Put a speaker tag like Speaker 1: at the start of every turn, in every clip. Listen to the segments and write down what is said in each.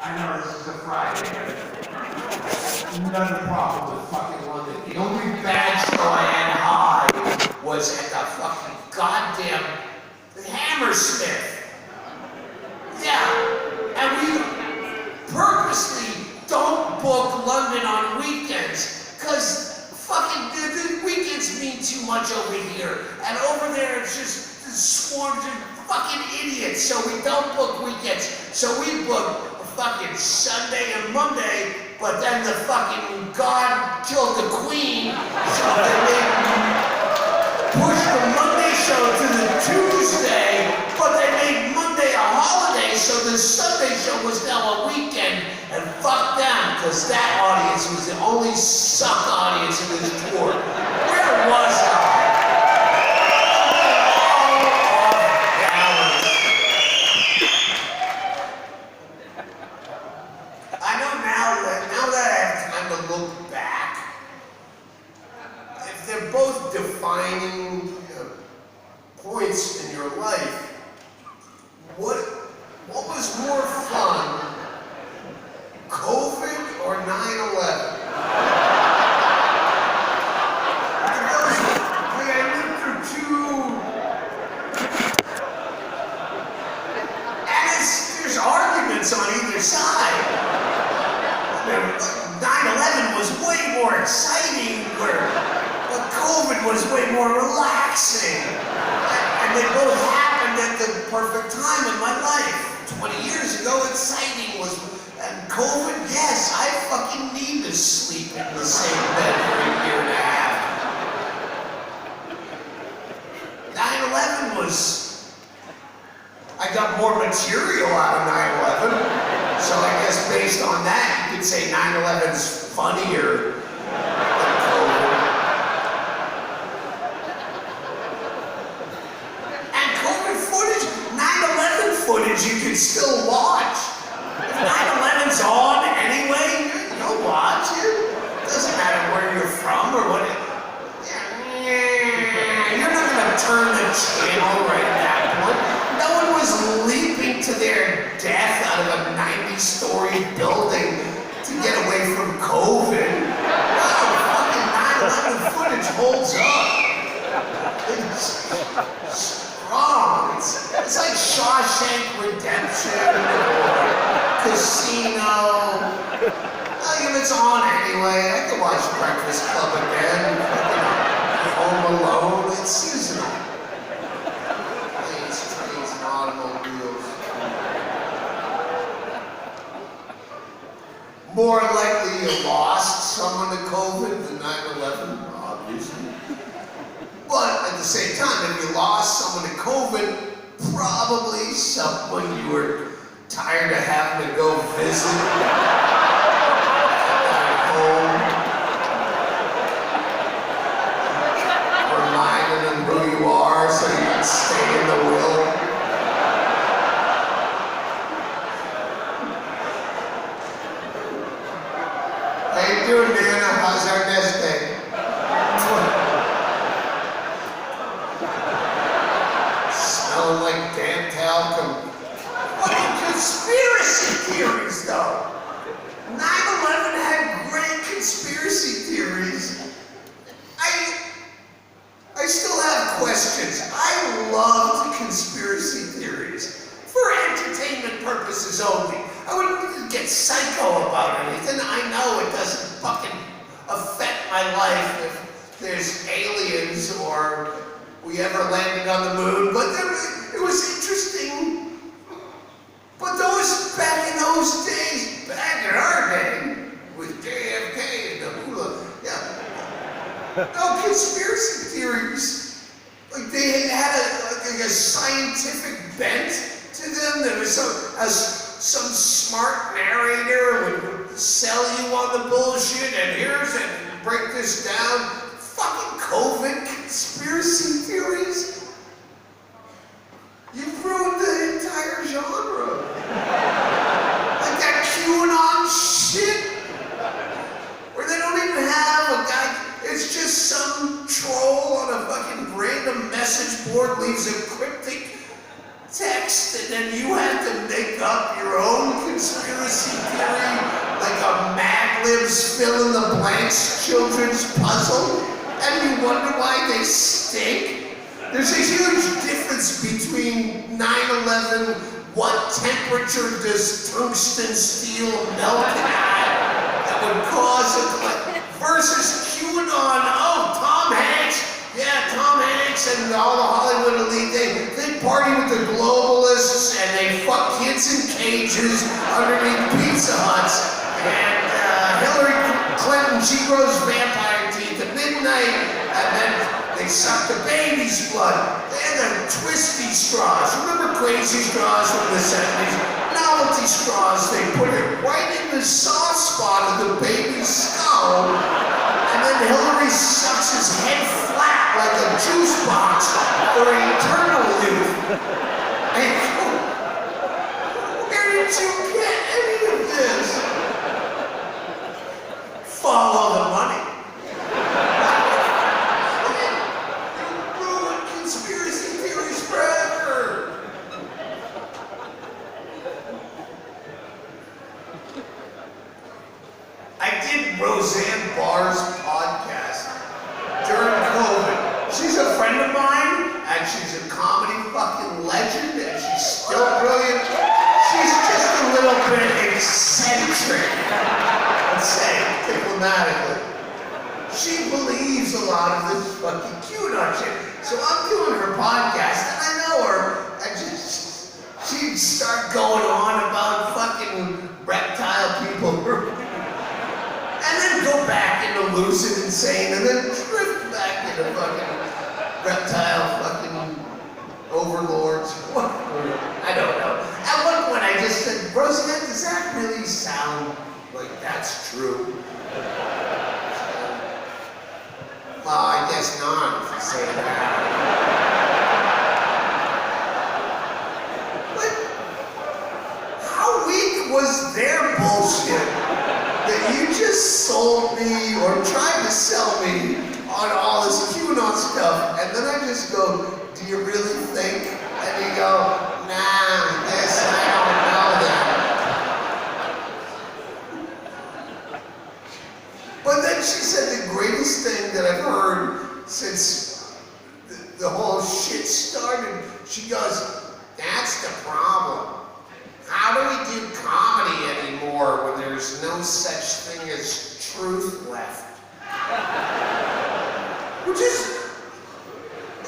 Speaker 1: I know this is a Friday. Another problem with fucking London. The only bad show I had high was at the fucking goddamn Hammersmith. Yeah, and we purposely don't book London on weekends, because fucking the weekends mean too much over here, and over there it's just swarms of fucking idiots, so we don't book weekends. So we book fucking Sunday and Monday, but then the fucking God killed the Queen, so then they pushed the Monday show to the Tuesday, but they made Monday a holiday, so the Sunday show was now a weekend, and fuck them, because that audience was the only suck audience in this tour. Where was I? I know now that I have time to look back, if they're both defining points in your life, what was more fun, COVID or 9/11? I lived through two, and there's arguments on either side. 9/11 was way more exciting, but COVID was way more relaxing. And they both happened at the perfect time in my life. 20 years ago, exciting was, and COVID, yes, I fucking need to sleep in the same bed for a year and a half. 9/11 was, I got more material out of 9/11. So I guess based on that, you could say 9/11's funnier than COVID. And COVID footage, 9/11 footage you can still watch. If 9/11's on anyway, you'll watch it. Doesn't matter where you're from or what. You're not gonna turn the channel right at that point. No one was leaping to their death out of a 90-story building to get away from COVID. No, fucking 9/11 footage holds up. It's strong. It's like Shawshank Redemption or Casino. If it's on anyway, I can watch Breakfast Club again. Home Alone. It's seasonal. Planes, trains, and automobiles. More likely you lost someone to COVID than 9/11, obviously. But at the same time, if you lost someone to COVID, probably someone you were tired of having to go visit at home. Reminding them who you are so you can stay in the will. How you doing, Nana? How's our nest egg? Smelling like damn talcum. Fucking conspiracy theories, though. 9/11 had great conspiracy theories. I still have questions. I loved conspiracy theories for entertainment purposes only. I wouldn't get psycho about anything. I know it doesn't fucking affect my life if there's aliens or we ever landed on the moon, but it was interesting. But back in those days, back in our day, with JFK and the hula, yeah. No conspiracy theories. Like they had a scientific bent to them. There was some smart narrator would sell you on the bullshit, and break this down. Fucking COVID conspiracy theories. You've ruined the entire genre. Like that QAnon shit, where they don't even have a guy. It's just some troll on a fucking random message board leaves a cryptic text, and then you have to make up your own conspiracy Lives fill in the blanks children's puzzle, and you wonder why they stink. There's a huge difference between 9/11, what temperature does tungsten steel melt at that would cause a versus QAnon. Oh, Tom Hanks. Yeah, Tom Hanks and all the Hollywood elite, they party with the globalists and they fuck kids in cages underneath Pizza Huts. And Hillary Clinton, she grows vampire teeth at midnight, and then they suck the baby's blood. They had the twisty straws. Remember crazy straws from the 70s? Novelty straws, they put it right in the soft spot of the baby's skull, and then Hillary sucks his head flat like a juice box for eternal youth. And where did you get any of this? Follow the money. You ruined conspiracy theories forever. I did Roseanne Barr's podcast during COVID. She's a friend of mine, and she's a comedy fucking legend, and she's still brilliant. She's just a little bit eccentric, let's say, diplomatically. She believes a lot of this fucking QAnon shit. So I'm doing her podcast, and I know her, and she'd start going on about fucking reptile people. And then go back into lucid insane, and then drift back into fucking reptile fucking overlords. I don't know. At one point I just said, Roseanne, does that really sound like that's true? Well, I guess not, if you say that. But how weak was their bullshit that you just sold me or tried to sell me on all this QAnon stuff, and then I just go, do you really think? And you go, nah, this, I don't know that. But then she said the greatest thing that I've heard since the whole shit started. She goes, that's the problem. How do we do comedy anymore when there's no such thing as truth left? Which is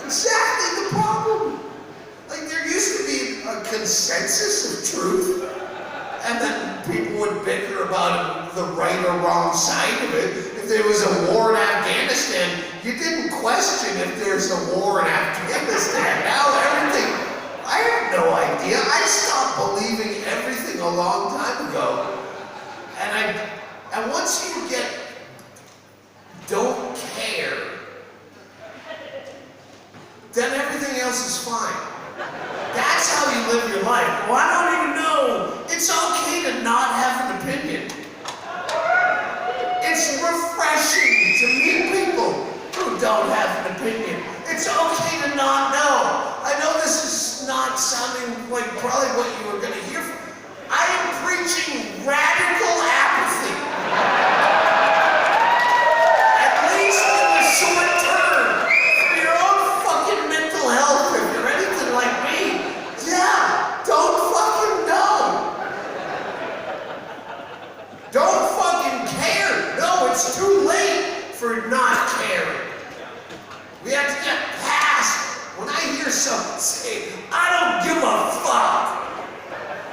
Speaker 1: exactly the problem. Like, there used to be a consensus of truth, and then people would bicker about the right or wrong side of it. If there was a war in Afghanistan, you didn't question if there's a war in Afghanistan. Now everything, I have no idea. I stopped believing everything a long time ago. And once you get don't care, then everything else is fine. That's how you live your life. Well, I don't even know. It's okay to not have an opinion. It's refreshing to meet people who don't have an opinion. It's okay to not know. I know this is not sounding like probably what you were going to hear from. I am preaching radical apathy. At least in the short term. For your own fucking mental health, if you're anything like me, yeah, don't fucking know. Don't fucking care. No, it's too late for not caring. We have to get past. When I hear someone say, I don't give a fuck.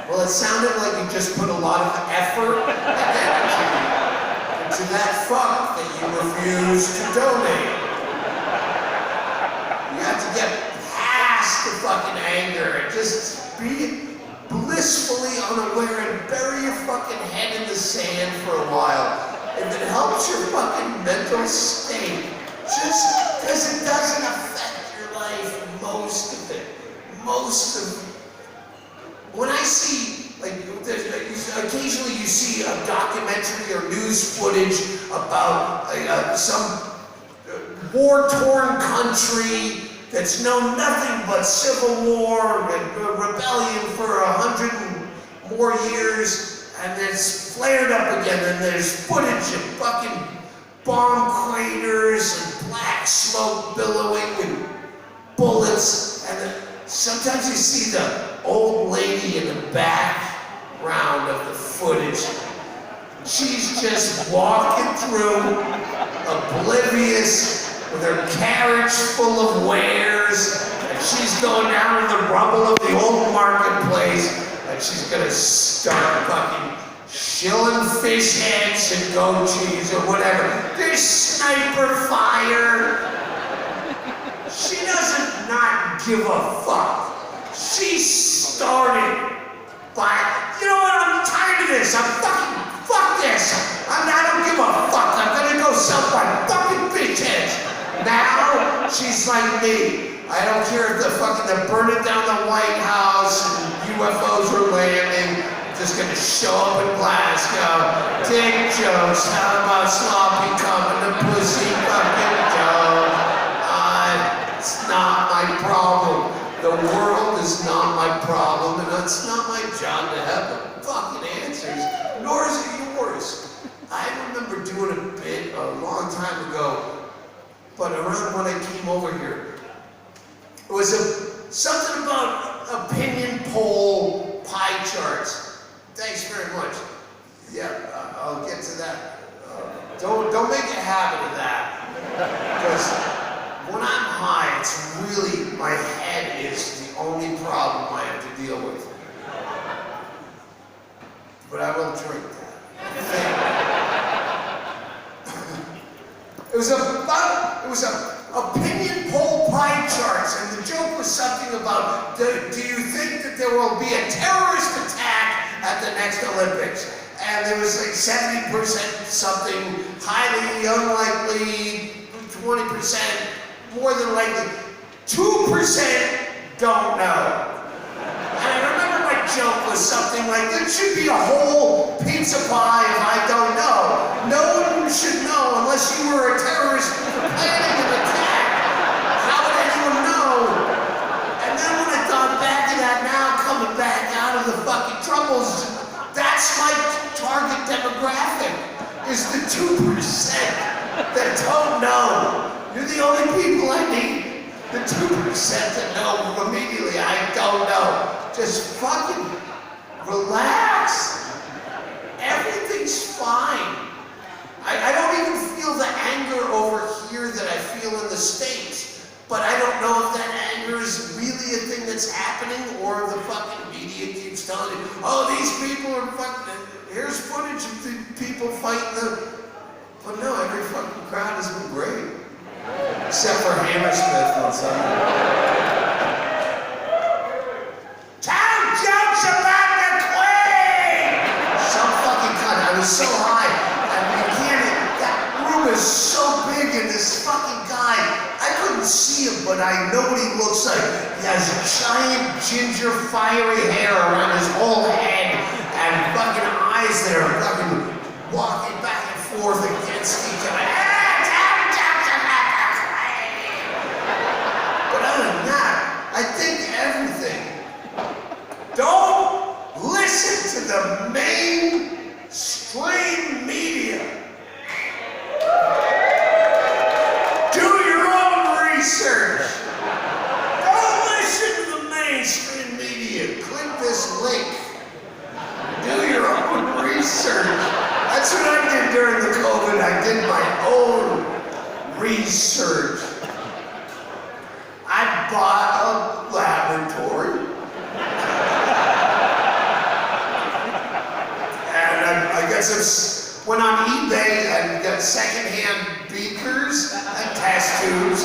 Speaker 1: Well, it sounded like you just put a lot of effort and energy into that fuck that you refuse to donate. You have to get past the fucking anger and just be blissfully unaware and bury your fucking head in the sand for a while. If it helps your fucking mental state, just because it doesn't affect your life, most of it. When I see, like, occasionally you see a documentary or news footage about some war-torn country that's known nothing but civil war and rebellion for 100 and more years, and it's flared it up again, and there's footage of fucking bomb craters and black smoke billowing and bullets, and then sometimes you see the old lady in the background of the footage. She's just walking through, oblivious, with her carriage full of wares, and she's going down in the rubble of the old marketplace, and she's gonna start fucking shilling fish heads and goat cheese or whatever. There's sniper fire. She doesn't not give a fuck. She started by, you know what, I'm tired of this. Fuck this. I don't give a fuck. I'm gonna go sell my fucking fish heads. Now, she's like me. I don't care if they're burning down the White House and UFOs are landing. I'm just gonna show up in Glasgow, take jokes, how about sloppy cum and the pussy fucking joke. It's not my problem. The world is not my problem, and it's not my job to have the fucking answers, nor is it yours. I remember doing a bit a long time ago, but around when I came over here, it was something about opinion poll pie charts. Thanks very much. Yeah, I'll get to that. Don't make a habit of that, because when I'm high, it's really, my head is the only problem I have to deal with. But I will drink that. It was opinion poll pie charts, and the joke was something about, do you think that there will be a terrorist attack at the next Olympics? And there was like 70% something, highly unlikely, 20%, more than likely, 2% don't know. And I remember my joke was something like, there should be a whole pizza pie if I don't know. No one should know unless you were a terrorist planning an attack. How would anyone know? And then when I thought back to that now, coming back out of the fucking troubles, that's my target demographic, is the 2% that don't know. You're the only people I need. The 2% that know immediately, I don't know. Just fucking relax. Everything's fine. I don't even feel the anger over here that I feel in the States. But I don't know if that anger is really a thing that's happening, or the fucking media keeps telling you, oh, these people are fucking, here's footage of the people fighting the, but no, every fucking crowd has been great. Except for Hammersmith on Sunday. Tell jokes about the Queen! Some fucking cunt. I was so high. I mean, that room is so big, and this fucking guy, I couldn't see him, but I know what he looks like. He has giant ginger fiery hair around his whole head, and fucking eyes that are fucking walking back and forth against each other. I think everything. Don't listen to the mainstream media. Do your own research. Don't listen to the mainstream media. Click this link. Do your own research. That's what I did during the COVID. I did my own research. I bought a laboratory, and I guess went on eBay and got secondhand beakers and test tubes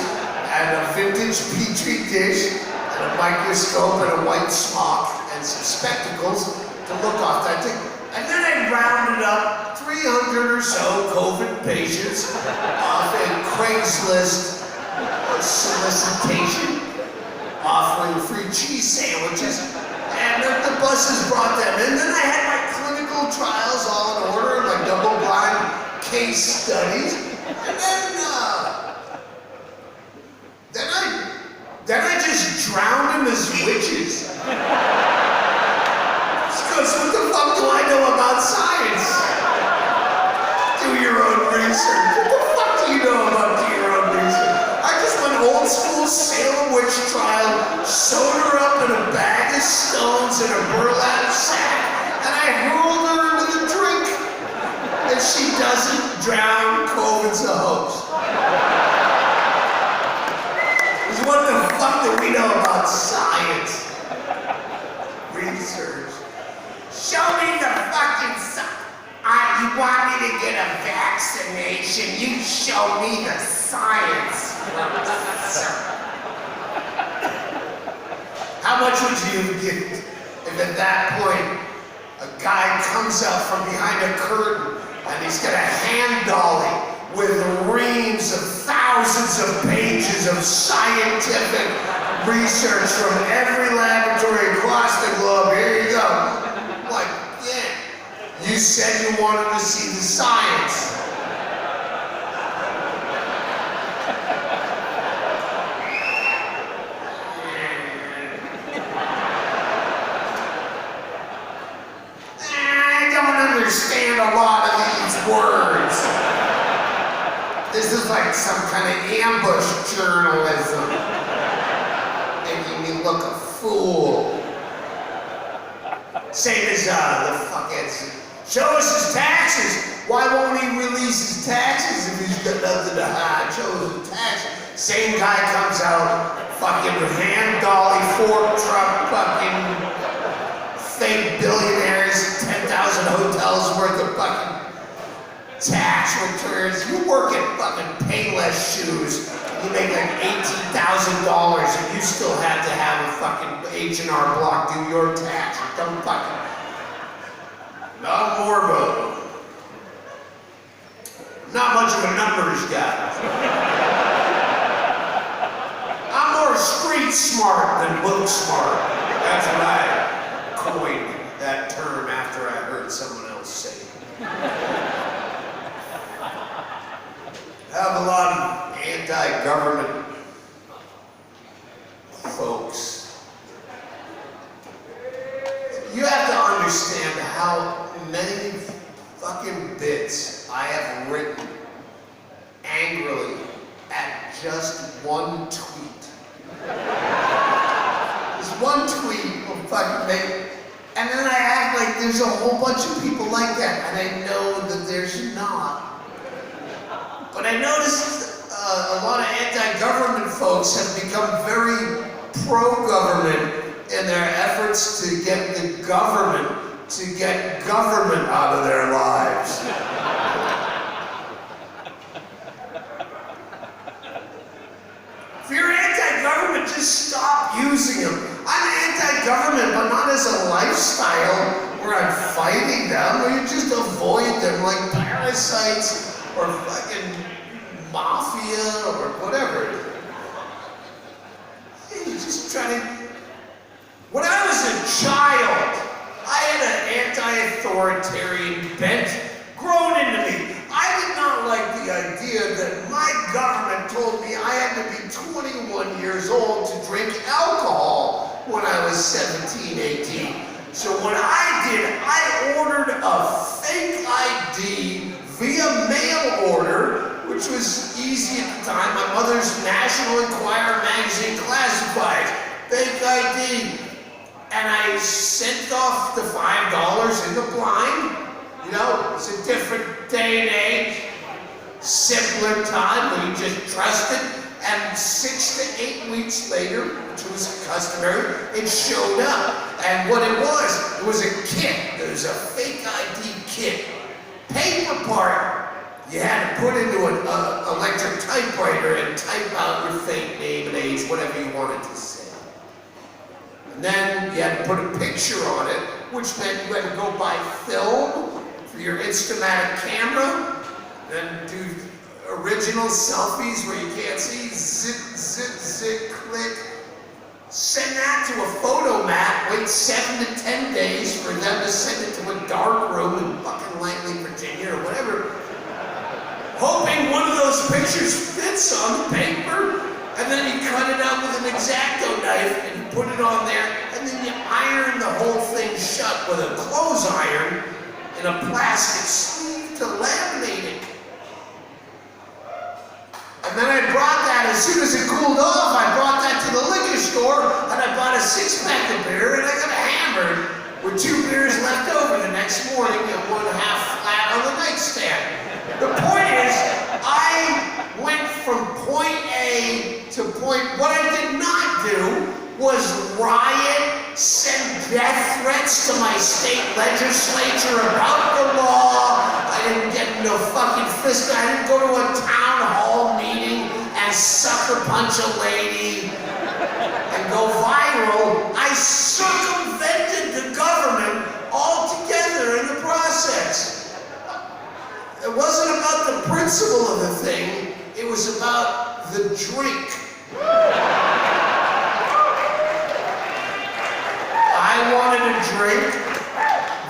Speaker 1: and a vintage petri dish and a microscope and a white smock and some spectacles to look authentic. And then I rounded up 300 or so COVID patients off a Craigslist solicitation offering free cheese sandwiches, and the buses brought them in. Then I had my clinical trials all in order, my double-blind case studies, and then I just drowned them as witches. Because what the fuck do I know about science? drown, COVID's a hoax. Because what the fuck do we know about science? Research. Show me the fucking science. You want me to get a vaccination? You show me the science. How much would you give if at that point a guy comes out from behind a curtain and he's got a hand dolly with reams of thousands of pages of scientific research from every laboratory across the globe? Here you go. Like, yeah, you said you wanted to see the science. Understand a lot of these words. This is like some kind of ambush journalism, making me look a fool. Same as the fuckheads. Show us his taxes. Why won't he release his taxes if he's got nothing to hide? Show us the taxes. Same guy comes out, fucking hand dolly, fork truck, fucking fake billionaires, 10,000 hotels worth of fucking tax returns. You work at fucking Payless Shoes, you make like $18,000 and you still have to have a fucking H&R Block do your tax. Don't fucking... Not more of a... Not much of a numbers guy. I'm more street smart than book smart. That's what I coined that term after I heard someone else say it. I have a lot of anti-government folks. You have to understand how many fucking bits I have written angrily at just one tweet. This one tweet will fucking make. And then I act like there's a whole bunch of people like that, and I know that there's not. But I noticed a lot of anti-government folks have become very pro-government in their efforts to get the government out of their lives. If you're anti-government, just stop using them. I'm anti-government, but not as a lifestyle where I'm fighting them, or you just avoid them like parasites or fucking mafia or whatever. You just try to... When I was a child, I had an anti-authoritarian bent grown into me. I did not like the idea that my government told me I had to be 21 years old to drink alcohol when I was 17, 18. So what I did, I ordered a fake ID via mail order, which was easy at the time. My mother's National Enquirer magazine classified fake ID. And I sent off the $5 in the blind. You know, it's a different day and age, simpler time where you just trusted. And 6 to 8 weeks later, which was customary, it showed up. And what it was a kit. It was a fake ID kit. Paper part, you had to put into an electric typewriter and type out your fake name and age, whatever you wanted to say. And then you had to put a picture on it, which meant you had to go buy film for your Instamatic camera, then do original selfies where you can't see, zip, click. Send that to a photo mat, wait 7 to 10 days for them to send it to a dark room in fucking Langley, Virginia, or whatever, hoping one of those pictures fits on the paper. And then you cut it out with an X-Acto knife and you put it on there, and then you iron the whole thing shut with a clothes iron in a plastic sleeve to laminate it. And then I brought that, as soon as it cooled off, I brought that to the liquor store, and I bought a 6-pack of beer, and I got hammered with 2 beers left over the next morning and 1 half flat on the nightstand. The point threats to my state legislature about the law. I didn't get into a fucking fist. I didn't go to a town hall meeting and sucker punch a lady and go viral. I circumvented the government altogether in the process. It wasn't about the principle of the thing. It was about the drink. I wanted a drink.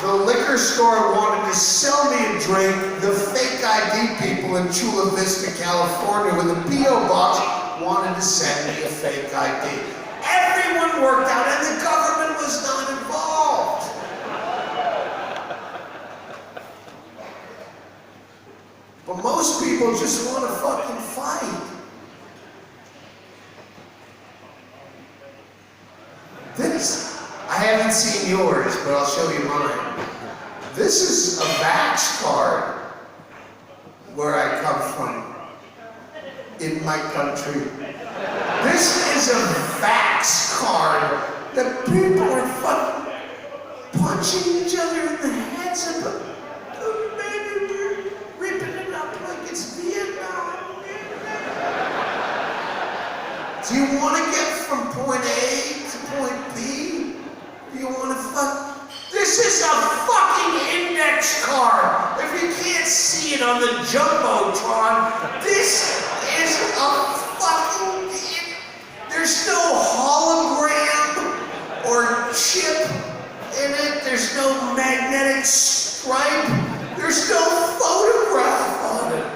Speaker 1: The liquor store wanted to sell me a drink. The fake ID people in Chula Vista, California, with a P.O. box, wanted to send me a fake ID. Everyone worked out, and the government was not involved. But most people just want to fucking fight. I haven't seen yours, but I'll show you mine. This is a Vax card where I come from, in my country. This is a Vax card that people are fucking punching each other in the heads and maybe we're ripping it up like it's Vietnam. Do you want to get from point A to point B? Do you want to fuck? This is a fucking index card. If you can't see it on the Jumbotron, this is a fucking... There's no hologram or chip in it. There's no magnetic stripe. There's no photograph on it.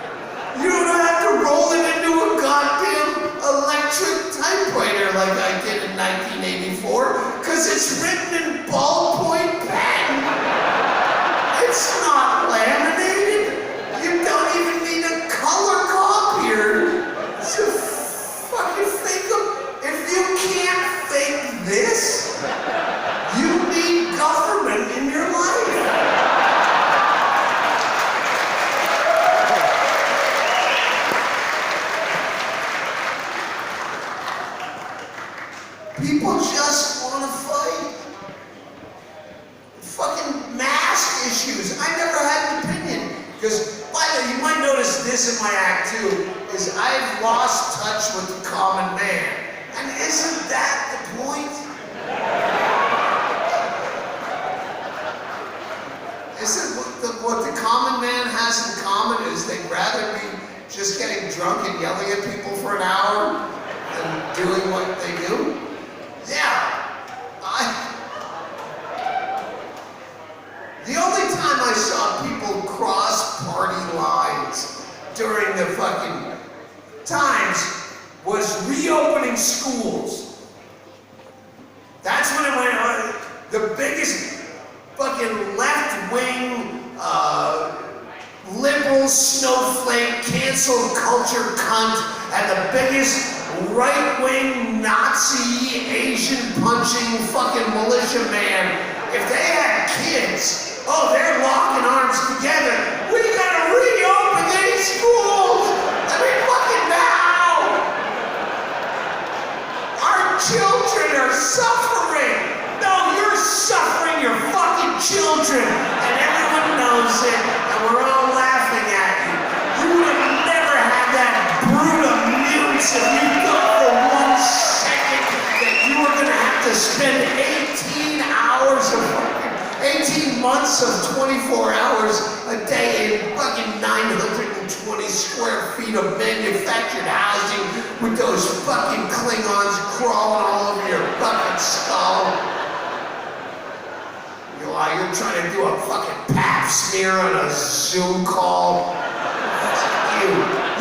Speaker 1: You don't have to roll it into a goddamn electric typewriter like I did in 1984, because it's written in ballpoint pen. It's not laminated. You don't even need a color copier to fucking fake them. If you can't fake this, you need government in your life. People just want to fight. Fucking mask issues. I never had an opinion. Because, by the way, you might notice this in my act too, is I've lost touch with the common man. And isn't that the point? Isn't what the common man has in common is they'd rather be just getting drunk and yelling at people for an hour than doing what they do? Yeah, the only time I saw people cross party lines during the fucking times was reopening schools. That's when it went on. The biggest fucking left-wing, liberal snowflake, cancel culture cunt, and the biggest right-wing Nazi, Asian-punching fucking militia man, if they had kids, oh, they're locking arms together. We gotta reopen these schools! I mean, fucking now! Our children are suffering! No, you're suffering your fucking children! And everyone knows it, and we're all laughing at you. You would have never had that brute of mutants if you thought for 1 second that you were gonna have to spend 18 months of 24 hours a day in fucking 920 square feet of manufactured housing with those fucking Klingons crawling all over your fucking skull. You're trying to do a fucking pap smear on a Zoom call. Fuck you.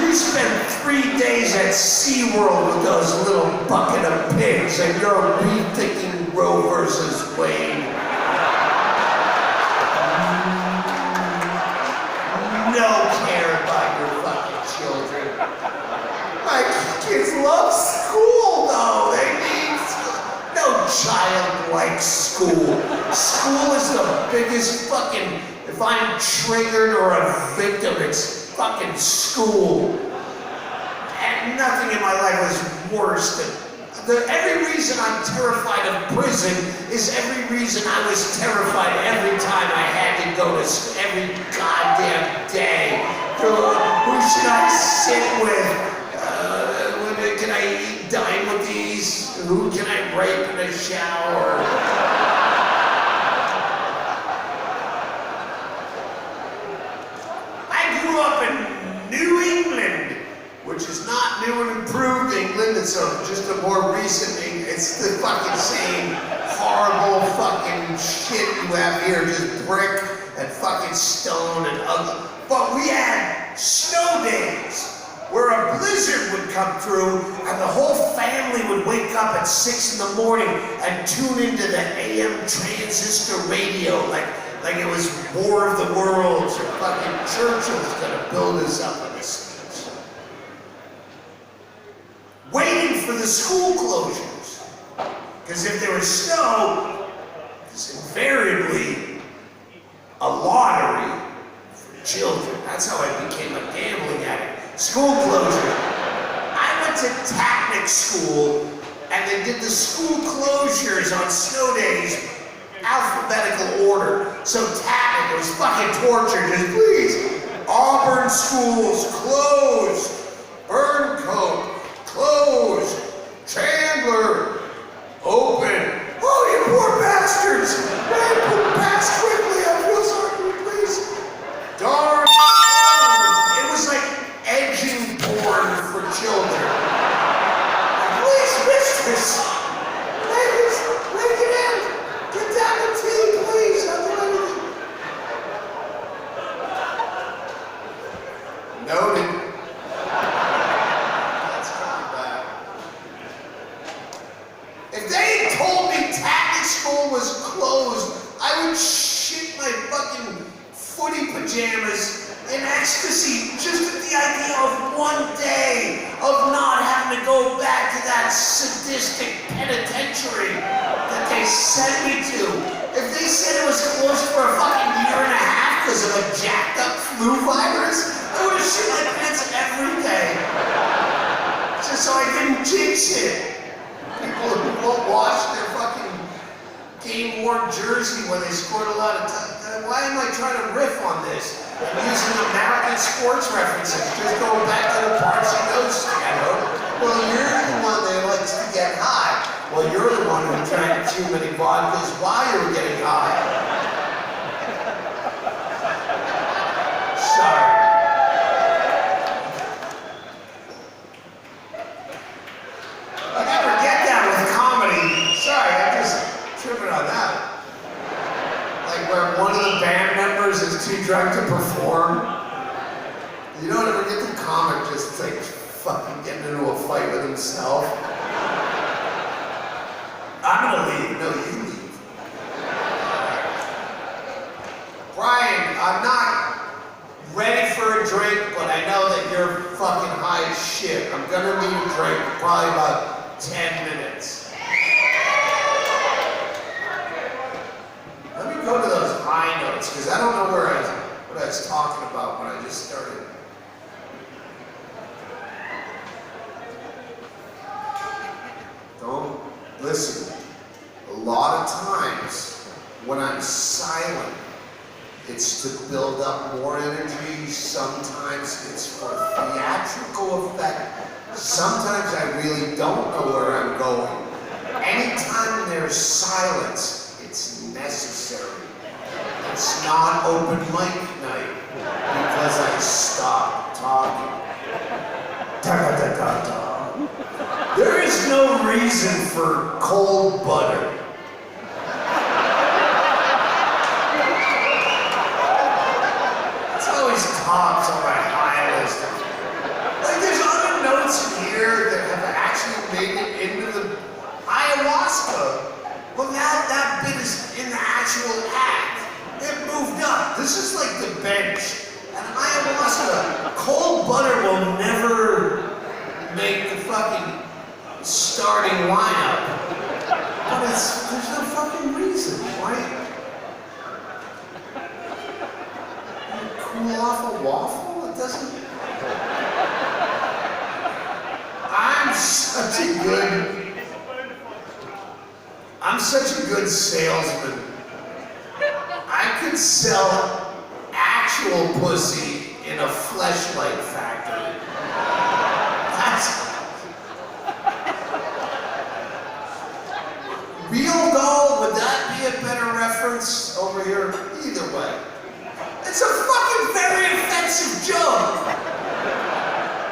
Speaker 1: You spent 3 days at SeaWorld with those little bucket of pigs, and you're rethinking Roe versus Wade. No care about your fucking children. My kids love school, though. They need no child likes school. School is the biggest fucking, if I'm triggered or a victim, it's fucking school. And nothing in my life was worse than, Every reason I'm terrified of prison is every reason I was terrified every time I had to go to every goddamn day. Who should I sit with? Can I dine with these? Who can I rape in a shower? I grew up in New England, which is not new and improved England. It's just a more recent England. It's the fucking same horrible fucking shit you have here, just brick and fucking stone and ugly. But we had snow days where a blizzard would come through and the whole family would wake up at 6 in the morning and tune into the AM transistor radio like it was War of the Worlds or fucking Churchill's gonna build us up on this. Waiting for the school closures. Because if there was snow, it's invariably a lottery for children. That's how I became a gambling addict. School closure. I went to Tatnick School, and they did the school closures on snow days, alphabetical order. So Tatnick, it was fucking torture. Just please, Auburn schools closed. Burncoat closed. Chandler open. Oh, you poor bastards! Pass quickly. I feel sorry for you, please. Darn. It was like edging porn for children. Please, mistress. Please, make it end. Get down the tea, please. I'll do anything. Noted. That's coming back. If they had told me Tatnick School was closed, I would shit my fucking footy pajamas in ecstasy just at the idea of one day of not having to go back to that sadistic penitentiary that they sent me to. If they said it was closed for a fucking year and a half because of a jacked up flu virus, I would have shit my pants every day. Just so I didn't jinx it. People who won't wash their fucking game-worn jersey when they scored a lot of time. Why am I trying to riff on this? I'm using American sports references, just going back to the parts he knows, Stanhope. Well, you're the one that likes to get high. Well, you're the one who drank too many vodkas while you were getting high. Sorry. I never get that with comedy. Sorry, I'm just tripping on that. Like where one of the band members is too drunk to perform. You don't ever get the comic just like fucking getting into a fight with himself. I'm gonna leave. No, you leave. Brian, I'm not ready for a drink, but I know that you're fucking high as shit. I'm gonna need a drink in probably about 10 minutes. Let me go to those high notes, because I don't know what I was talking about when I just started. Don't listen. A lot of times, when I'm silent, it's to build up more energy. Sometimes it's for theatrical effect. Sometimes I really don't know where I'm going. Anytime there's silence, it's necessary. It's not open mic night because I stopped talking. Da-da-da-da-da. There is no reason for cold butter. It's always tops on my high list. Like there's other notes in here that have actually made it into the ayahuasca. Well, now that bit is in the actual act. It moved up. This is like the bench. And ayahuasca, cold butter will never make the fucking starting lineup. But there's no fucking reason, right? You cool off a waffle? It doesn't... I'm such a good such a good salesman. I could sell actual pussy in a fleshlight factory. That's... Real doll, would that be a better reference over here? Either way. It's a fucking very offensive joke.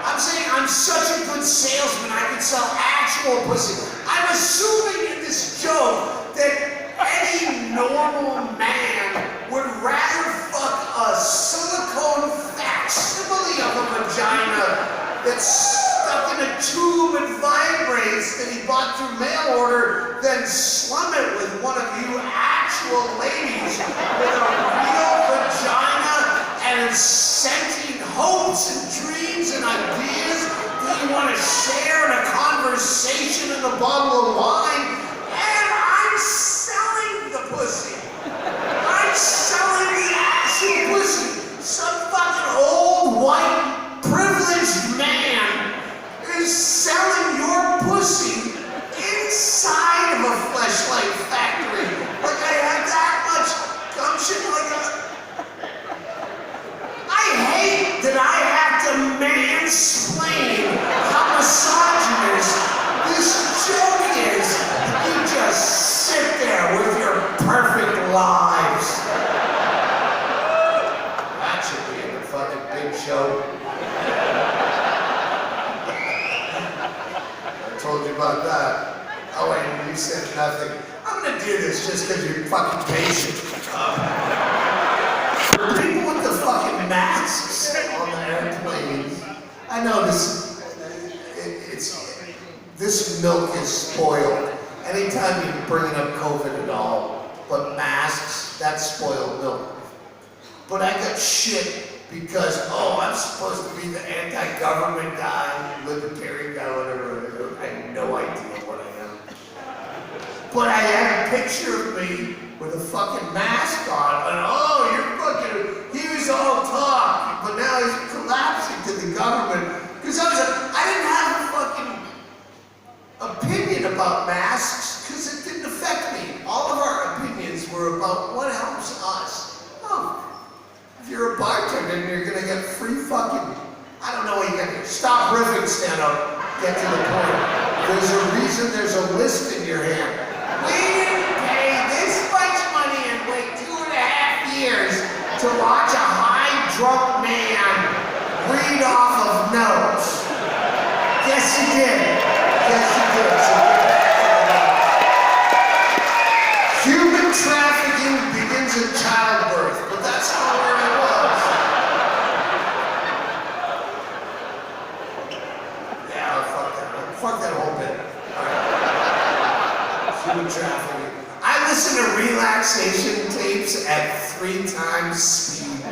Speaker 1: I'm saying I'm such a good salesman, I could sell actual pussy. I'm assuming in this joke that any normal man would rather fuck a silicone facsimile of a vagina that's stuck in a tube and vibrates that he bought through mail order than slum it with one of you actual ladies with a real vagina and sentient hopes and dreams and ideas that you want to share in a conversation in a bottle of wine. And I'm selling the pussy. I'm selling the actual pussy. Some fucking old white privileged man is selling your pussy inside of a fleshlight factory. Like I have that much gumption, I hate that I have to mansplain how misogynist this joke is. You just sit there with your perfect lives. That should be in the fucking big show. I told you about that. Oh wait, you said nothing. I'm gonna do this just because you're fucking patient. People with the fucking masks on the airplanes. I know this milk is spoiled. Anytime you're bringing up COVID at all, but masks, that's spoiled milk. But I got shit because, I'm supposed to be the anti-government guy, libertarian guy, whatever. I have no idea what I am. But I had a picture of me with a fucking mask on, and he was all talk, but now he's collapsing to the government. Because I didn't have a fucking opinion about masks, because it didn't affect me. All of our opinions were about what helps us. If you're a bartender and you're gonna get free fucking, I don't know what you get. Stop riffing, Stanhope. Get to the point. There's a reason there's a list in your hand. We didn't pay this much money and wait 2.5 years to watch a high drunk man read off of notes. Yes, you did. Yes, you did. Human trafficking begins at childbirth, but that's not where I was. Yeah, fuck that. Fuck that whole bit. All right. Human trafficking. I listen to relaxation tapes at 3 times speed.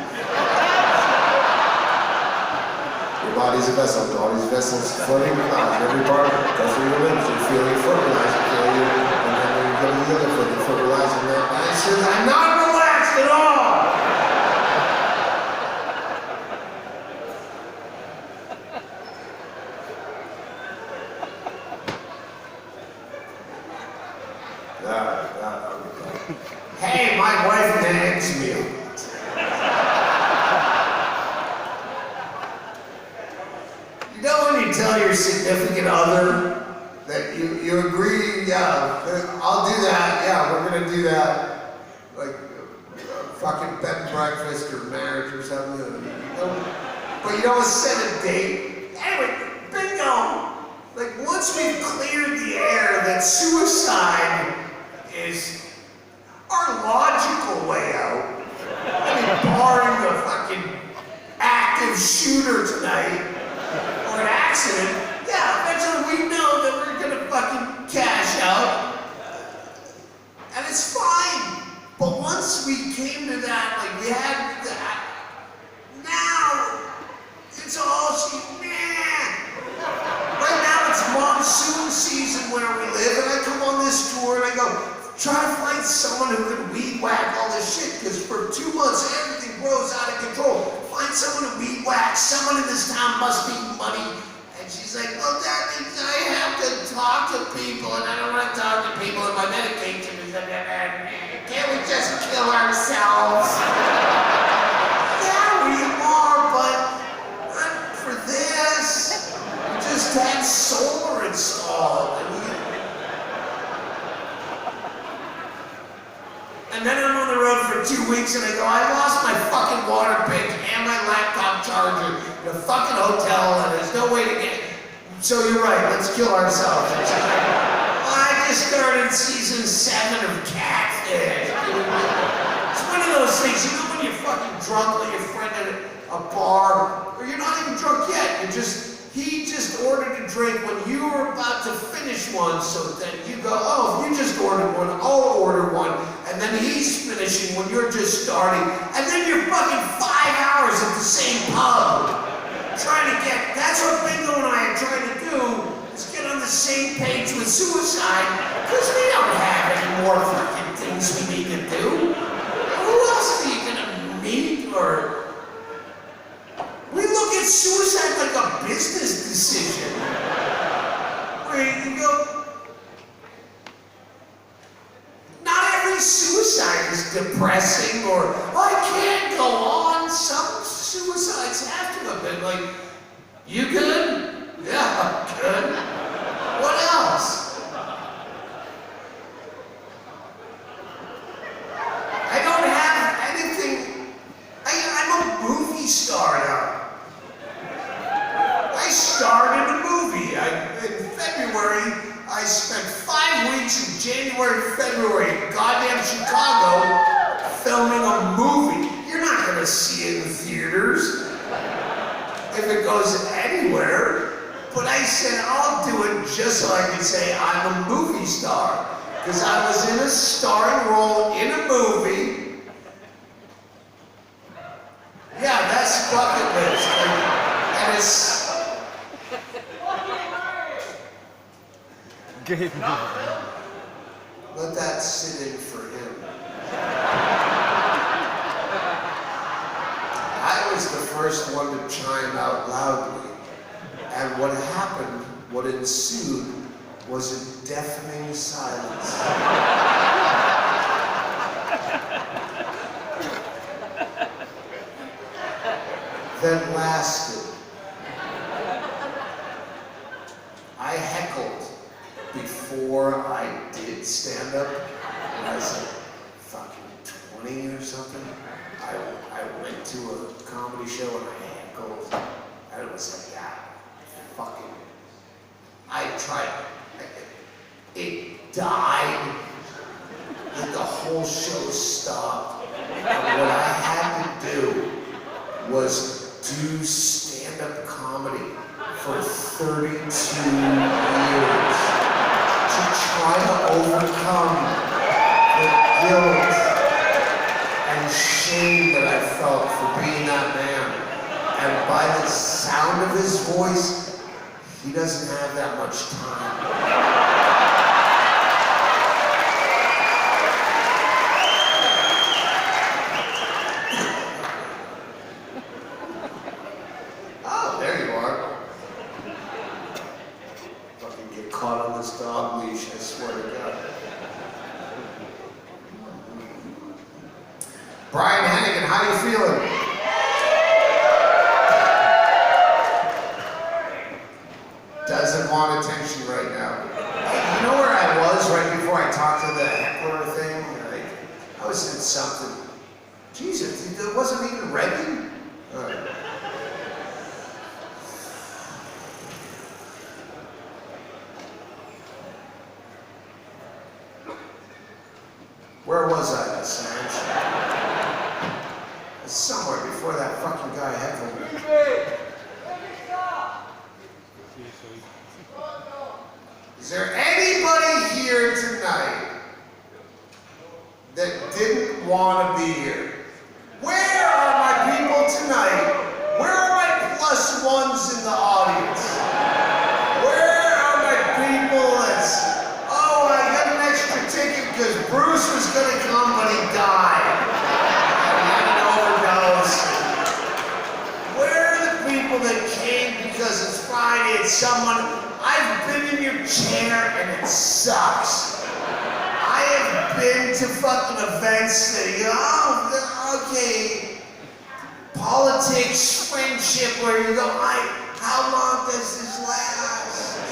Speaker 1: Your body's a vessel. The body's a vessel is floating with knowledge. Every part go through your limbs. You feel your foot relax. You feel your, and then you go to the other foot. The foot relaxes. And I said, I'm not relaxed at all. Hey, my wife nags me. You know when you tell your significant other that you agree, yeah, I'll do that, yeah, we're gonna do that, like fucking bed and breakfast or marriage or something, but you don't set a date. Anyway, bingo! Like once we've cleared the air that suicide is our logical way out. I mean, barring a fucking active shooter tonight or an accident, yeah, eventually we know that we're gonna fucking cash out. And it's fine. But once we came to that, like we had that, now it's all right now it's monsoon season where we live, and I come on this tour and I go, try to find someone who can weed whack all this shit, because for 2 months everything grows out of control. Find someone to weed whack. Someone in this town must be money, and And she's like, well, that means I have to talk to people, and I don't want to talk to people, and my medication is, can't we just kill ourselves? Yeah, we are, but not for this. We just had solar installed. And then I'm on the road for 2 weeks, and I go, I lost my fucking water pick and my laptop charger in a fucking hotel, and there's no way to get it. So you're right, let's kill ourselves. And she's like, I just started season 7 of Catfish. It's one of those things, you know when you're fucking drunk with your friend at a bar, or you're not even drunk yet, he just ordered a drink when you were about to finish one, so then you go, oh, if you just ordered one, I'll order one, and then he's finishing when you're just starting, and then you're fucking 5 hours at the same pub, trying to get, that's what Bingo and I are trying to do, is get on the same page with suicide, because we don't have any more fucking things we need to do. Who else are you gonna meet, or... We look at suicide like a business decision. Where you go, not every suicide is depressing or, I can't go on. Some suicides have to have been like, you good? Yeah, I'm good. What else? I don't have anything. I'm a movie star now. I starred in a movie. In February, I spent 5 weeks in January, February in goddamn Chicago filming a movie. You're not going to see it in theaters if it goes anywhere. But I said, I'll do it just so I can say I'm a movie star. Because I was in a starring role in a movie. Yeah, that's bucket list. And it's... Let that sit in for him. I was the first one to chime out loudly, and what happened, what ensued, was a deafening silence. Then lasted. I heckled before I did stand up, and I was like fucking 20 or something. I went to a comedy show and I heckled, and it was like that. Fucking, I tried. It died, and the whole show stopped. And what I had to do was do stand-up comedy for 32 years to try to overcome the guilt and shame that I felt for being that man. And by the sound of his voice, he doesn't have that much time. Caught on this dog leash, I swear to God. Brian Hennigan, how you feeling? Doesn't want attention right now. Hey, you know where I was right before I talked to the heckler thing? I was in something. Jesus, it wasn't even Reagan? All right. Where was I, Assange? Somewhere before that fucking guy heckled me. Is there anybody here tonight that didn't want to be here? Where are my people tonight? Where are my plus ones in the audience? Where are my people that's, oh, I got an extra ticket because Bruce was going to come, but he died. someone, I've been in your chair and it sucks. I have been to fucking events that, okay, politics, friendship, where you go, how long does this last?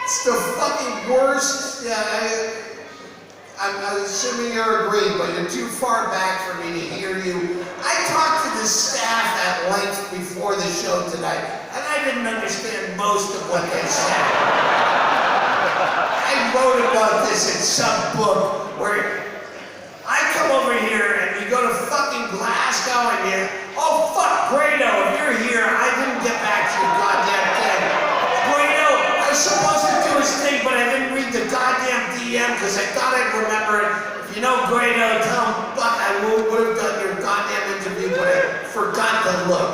Speaker 1: It's the fucking worst. Yeah, I'm assuming you're agreeing, but you're too far back for me to hear you. I talked to the staff at length before the show tonight, and I didn't understand most of what they said. I wrote about this in some book where I come over here and you go to fucking Glasgow and you, oh fuck, Grado, if you're here, I didn't get back to your goddamn thing. Grado, I was supposed to do his thing, but I didn't read the goddamn DM because I thought I'd remember it. If you know Grado, tell him, fuck, I would have done your goddamn interview, but I forgot to look.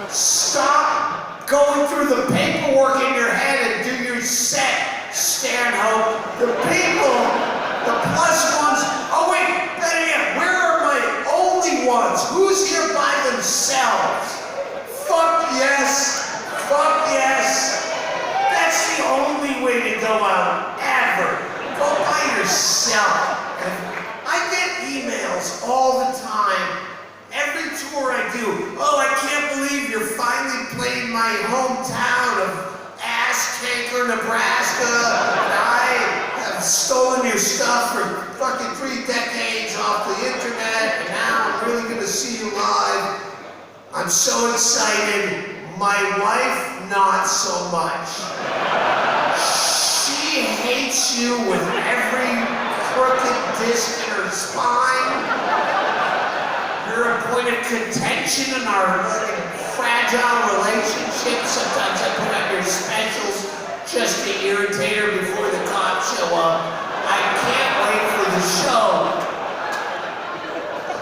Speaker 1: Stop going through the paperwork in your head and do your set, Stanhope. The people, the plus ones, oh wait, better yet, where are my only ones? Who's here by themselves? Fuck yes, fuck yes. That's the only way to go out, ever. Go by yourself. And I get emails all the time. Every tour I do, oh, I can't believe you're finally playing my hometown of Tanker, Nebraska, and I have stolen your stuff for fucking 3 decades off the internet, and now I'm really gonna see you live. I'm so excited. My wife, not so much. She hates you with every crooked disc in her spine. You're a point of contention in our fragile relationship. Sometimes I put on your specials just to irritate her before the cops show up. I can't wait for the show.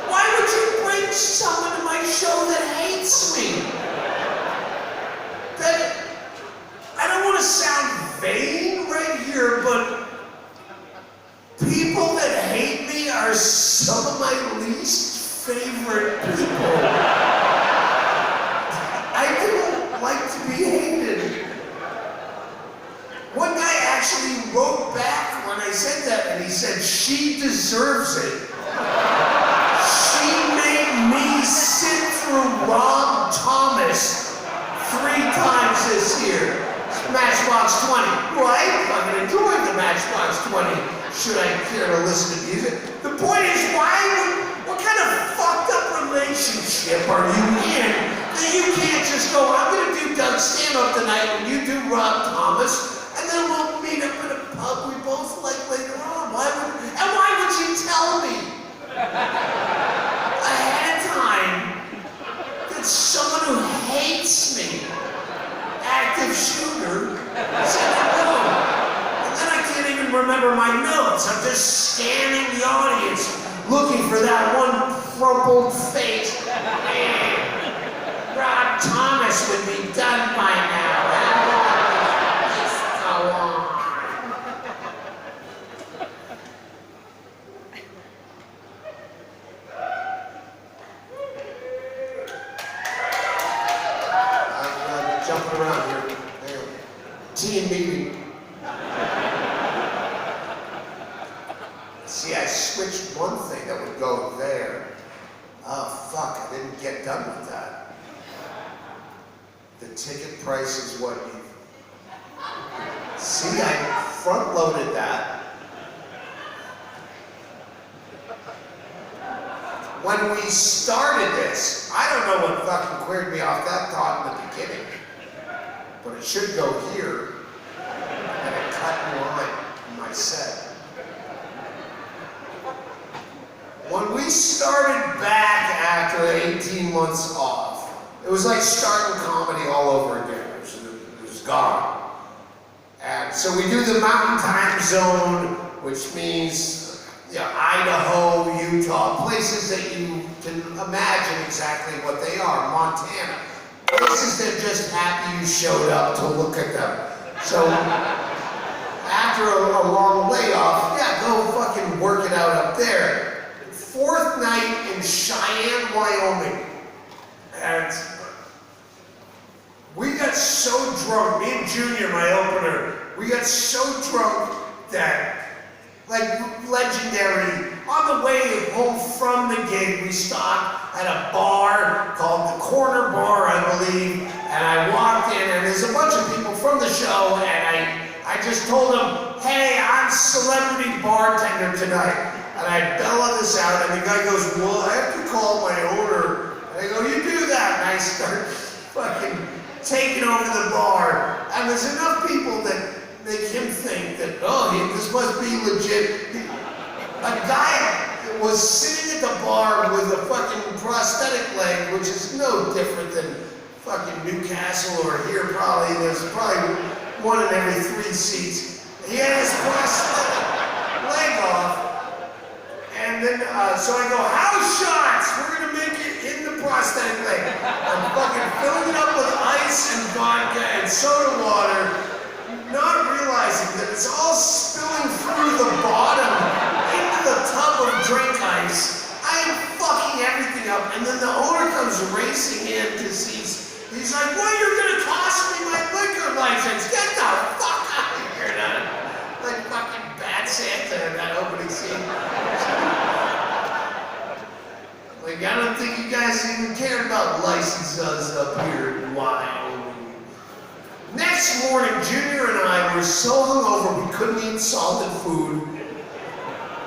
Speaker 1: Why would you bring someone to my show that hates me? I don't want to sound vain right here, but people that hate me are some of my least favorite people. I don't like to be hated. One guy actually wrote back when I said that, and he said, she deserves it. She made me sit through Rob Thomas 3 times this year. Matchbox 20. Right? I'm enjoying the Matchbox 20. Should I care to listen to music? The point is, what kind of fucked up relationship are you in that you can't just go, I'm going to do Doug Stanhope tonight when you do Rob Thomas, and then we'll meet up in a pub we both like later on. Why would you tell me ahead of time that someone who hates me, active shooter, said no? And then I can't even remember my notes. I'm just scanning the audience, looking for that one crumpled face. Rob Thomas would be done by now. Let's go on. I'm jumping around here. Team meeting. See, I switched one thing that would go there. Oh, fuck, I didn't get done with that. The ticket price is what you... See, I front-loaded that. When we started this, I don't know what fucking queered me off that thought in the beginning, but it should go here, and it cut in line in my set. When we started back after 18 months off, it was like starting comedy all over again. It was gone. And so we do the Mountain Time Zone, which means Idaho, Utah, places that you can imagine exactly what they are. Montana, places that just happy you showed up to look at them. So after a long layoff, go fucking work it out up there. 4th night in Cheyenne, Wyoming. And drunk. Me and Junior, my opener, we got so drunk that, like legendary, on the way home from the gig, we stopped at a bar called the Corner Bar, I believe, and I walked in, and there's a bunch of people from the show, and I just told them, hey, I'm celebrity bartender tonight. And I bellow this out, and the guy goes, well, I have to call my owner. And I go, you do that. And I start fucking taking over the bar. And there's enough people that make him think that, this must be legit. A guy was sitting at the bar with a fucking prosthetic leg, which is no different than fucking Newcastle or here probably. There's probably one in every 3 seats. He had his prosthetic leg off. And then, so I go, house shots! We're gonna make it in the prosthetic leg. I'm fucking filling it up with ice and vodka and soda water, not realizing that it's all spilling through the bottom into the tub of drink ice. I am fucking everything up, and then the owner comes racing in because he's like, well, you're gonna cost me my liquor license. Get the fuck out of here, man. Like fucking Bad Santa in that opening scene. Like, I don't think you guys even cared about licenses up here in Wyoming. Next morning, Junior and I were so hungover we couldn't eat solid food.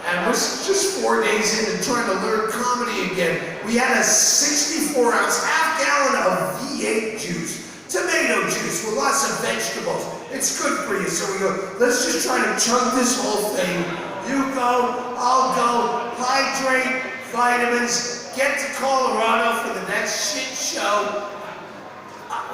Speaker 1: And we're just 4 days into trying to learn comedy again. We had a 64-ounce, half-gallon of V8 juice, tomato juice with lots of vegetables. It's good for you. So we go, let's just try to chug this whole thing. You go, I'll go, hydrate, vitamins, get to Colorado for the next shit show.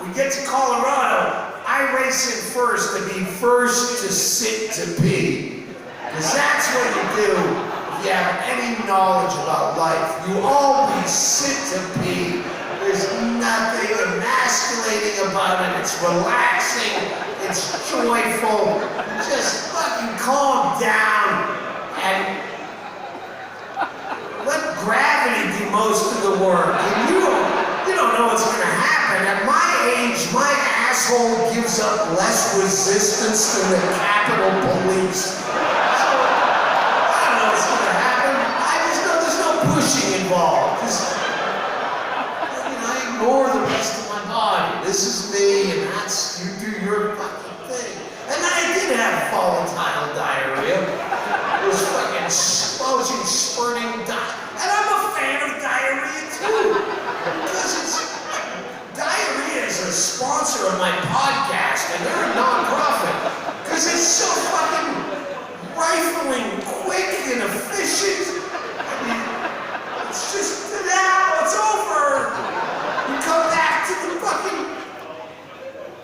Speaker 1: We get to Colorado. I race in first to be first to sit to pee. Because that's what you do if you have any knowledge about life. You always sit to pee. There's nothing emasculating about it. It's relaxing. It's joyful. Just fucking calm down and let gravity do most of the work. And you don't know what's going to happen. At my age, my asshole gives up less resistance than the Capitol Police. So, I don't know what's going to happen. I just know there's no pushing involved. I ignore the rest of my body. This is me, and you do your fucking thing. And I did have volatile diarrhea. It was fucking explosion, spurting diarrhea. And I'm a fan of diarrhea too. Because diarrhea is a sponsor of my podcast, and they're a non-profit. Because it's so fucking rifling quick and efficient. I mean, it's just now, it's over. You come back to the fucking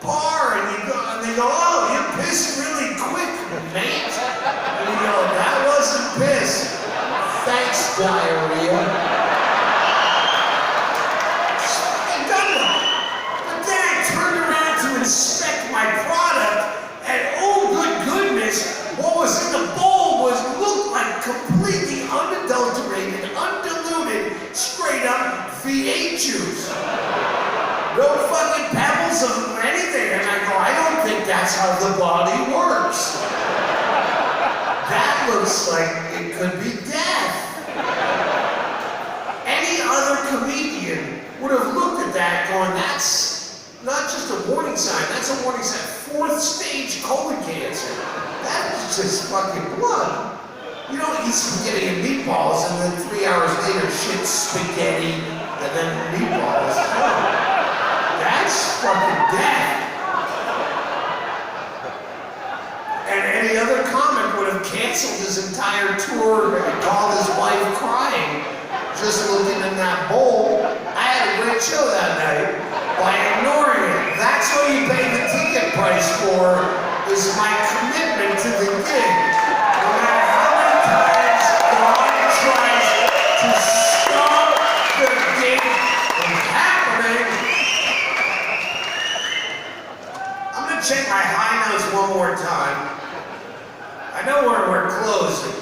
Speaker 1: bar and they go, oh, you pissed really quick, mate. And you go, that wasn't piss. Thanks, diarrhea. But then I turned around to inspect my product, and oh good goodness, what was in the bowl looked like completely unadulterated, undiluted, straight up V8 juice. No fucking pebbles of anything. And I go, I don't think that's how the body works. That looks like it could be death. Any other comedian would have looked at that going, that's not just a warning sign, that's a warning sign. 4th stage colon cancer. That is just fucking blood. You don't eat spaghetti and meatballs and then 3 hours later shit spaghetti and then meatballs. That's fucking death. And any other comic would have canceled his entire tour and called his wife crying just looking in that bowl. I had a great show that night by ignoring it. That's what you pay the ticket price for, is my commitment to the gig. No matter how many times God tries to stop the gig from happening. I'm gonna check my high notes one more time. I know we're closing,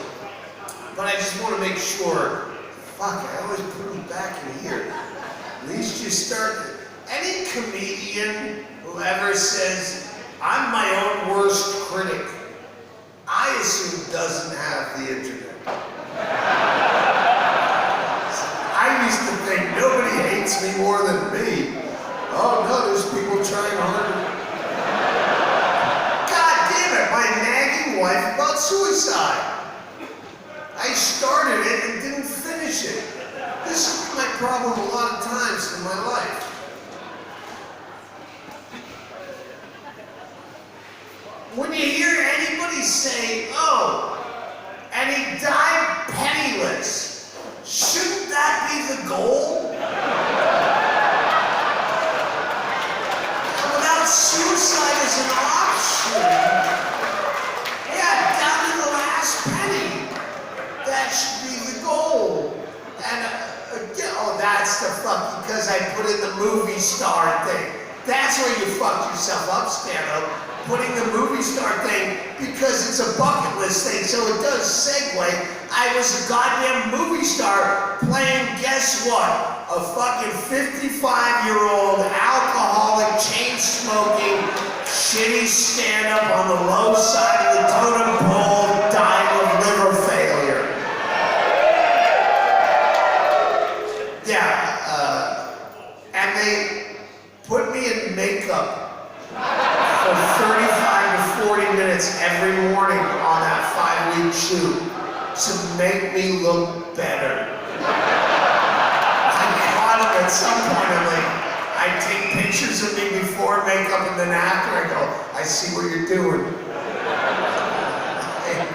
Speaker 1: but I just want to make sure. Fuck, I always put them back in here. At least you start. Any comedian who ever says, I'm my own worst critic, I assume doesn't have the internet. I used to think nobody hates me more than me. Oh no, there's people trying harder. God damn it, my nagging wife about suicide. I started it and didn't finish it. This has been my problem a lot of times in my life. When you hear anybody say, oh, and he died penniless, shouldn't that be the goal? Without suicide as an option, yeah, down to the last penny, that should be the goal. And, oh, that's the fuck, because I put in the movie star thing. That's where you fucked yourself up, Stanhope. Putting the movie star thing, because it's a bucket list thing, so it does segue. I was a goddamn movie star playing, guess what? A fucking 55-year-old alcoholic, chain-smoking, shitty stand-up on the low side of the totem pole, dying of liver failure. Yeah, and they put me in makeup for 35 to 40 minutes every morning on that 5-week shoot to make me look better. I caught him at some point, I'm like, I take pictures of me before makeup and then after, I go, I see what you're doing. And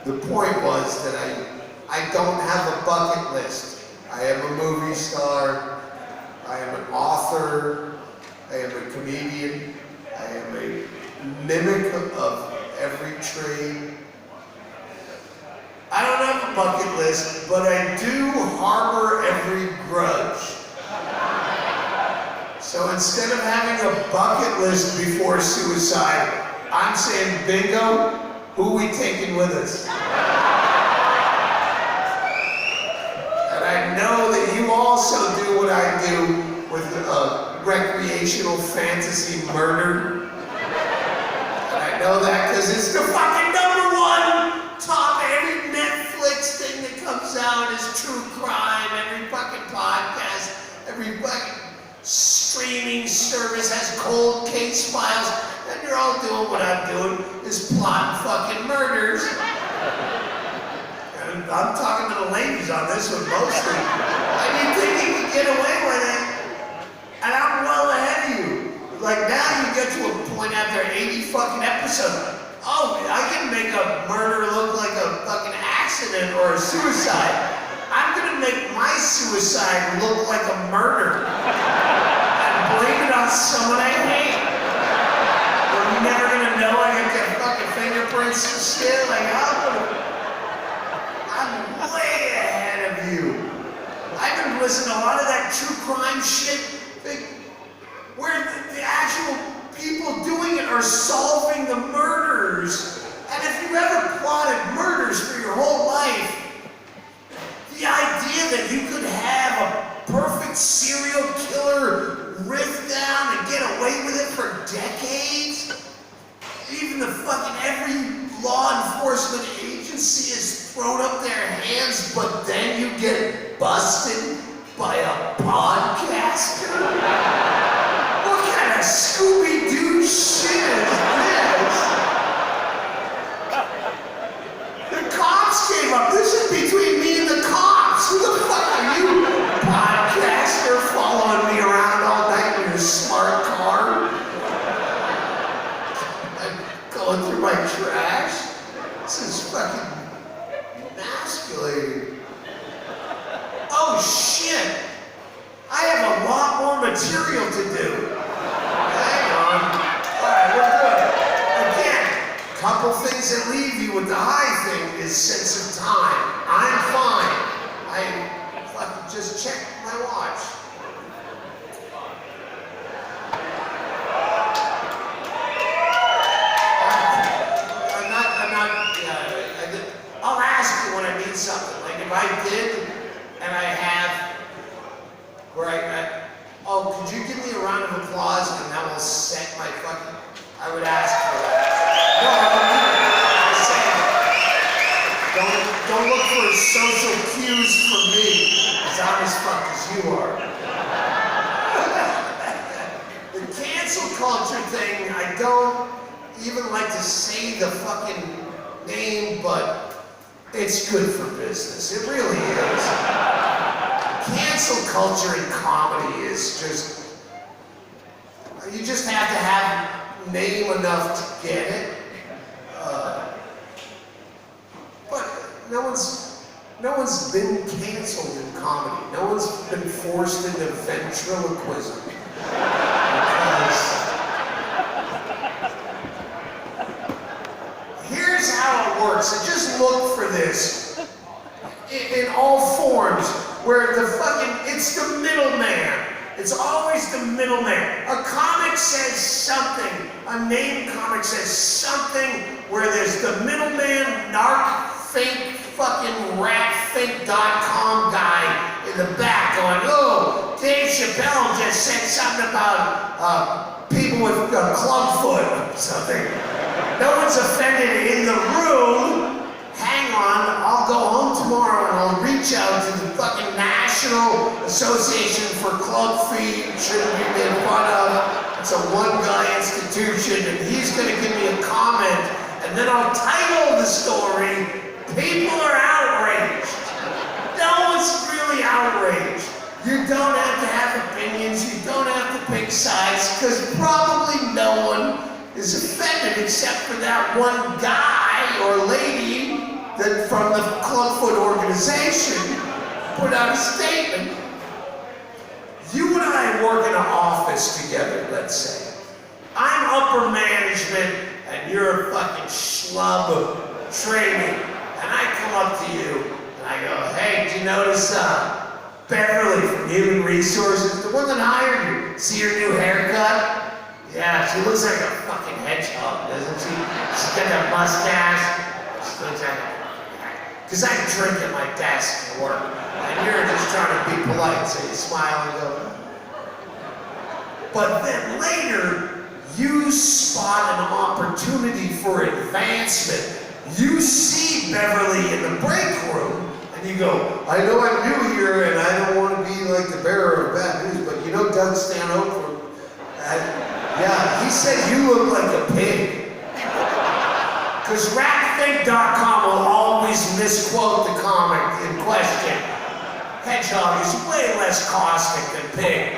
Speaker 1: the point was that I don't have a bucket list. I am a movie star, I am an author, I am a comedian, I am a mimic of every trade. I don't have a bucket list, but I do harbor every grudge. So instead of having a bucket list before suicide, I'm saying, bingo, who we taking with us? And I know that you also do what I do with recreational fantasy murder. And I know that because it's the fucking #1 top. Every Netflix thing that comes out is true crime. Every fucking podcast, every fucking streaming service has cold case files. And you're all doing what I'm doing, is plotting fucking murders. And I'm talking to the ladies on this one mostly. I didn't think you could get away with it. And I'm well ahead of you. Like now you get to a point after 80 fucking episodes. Oh, I can make a murder look like a fucking accident or a suicide. I'm gonna make my suicide look like a murder. And blame it on someone I hate. We're never gonna know I got that fucking fingerprints and shit. Like I'm way ahead of you. I've been listening to a lot of that true crime shit. Where the actual people doing it are solving the murders. And if you ever plotted murders for your whole life, the idea that you could have a perfect serial killer riff down and get away with it for decades, even the fucking every law enforcement agency has thrown up their hands, but then you get busted by a podcaster? Scooby-Doo shit is this? The cops gave up. This is between me and the cops. Who the fuck are you, podcaster, following me around all night in your smart car? I'm going through my trash. This is fucking emasculating. Oh shit! I have a lot more material to do. Alright, we're good. Again, couple things that leave you with the high thing is sense of time. I'm fine. I fucking just checked my watch. I'll ask you when I need something. Like if I did and I have where oh, could you give me a round of applause and that will set my fucking, I would ask for that. No, I'm don't look for social cues from me, as I'm as fucked as you are. The cancel culture thing, I don't even like to say the fucking name, but it's good for business. It really is. Cancel culture in comedy is just, you just have to have name enough to get it. But no one's been canceled in comedy. No one's been forced into ventriloquism. Because here's how it works. And just look for this in all forms, where it's the middleman. It's always the middleman. A comic says something, a named comic says something where there's the middleman, narc, fake, fucking ratfake.com guy in the back going, oh, Dave Chappelle just said something about people with clubfoot or something. No one's offended in the room. Hang on, I'll go home tomorrow and I'll reach out to the fucking National Association for Club Feet, shouldn't be made fun of. It's a one-guy institution, and he's gonna give me a comment, and then I'll title the story, People Are Outraged. No one's really outraged. You don't have to have opinions, you don't have to pick sides, because probably no one is offended except for that one guy or lady that from the Clubfoot organization put out a statement. You and I work in an office together, let's say. I'm upper management and you're a fucking schlub trainee. And I come up to you and I go, hey, did you notice Beverly from Human Resources, the one that hired you? See her new haircut? Yeah, she looks like a fucking hedgehog, doesn't she? She's got that mustache. She looks like a... Because I drink at my desk at work, and you're just trying to be polite, so you smile and go. But then later, you spot an opportunity for advancement. You see Beverly in the break room, and you go, I know I'm new here, and I don't want to be like the bearer of bad news, but you know Doug Stanhope? Yeah, he said you look like a pig. Because ratfake.com will always misquote the comic in question. Hedgehog is way less caustic than pig.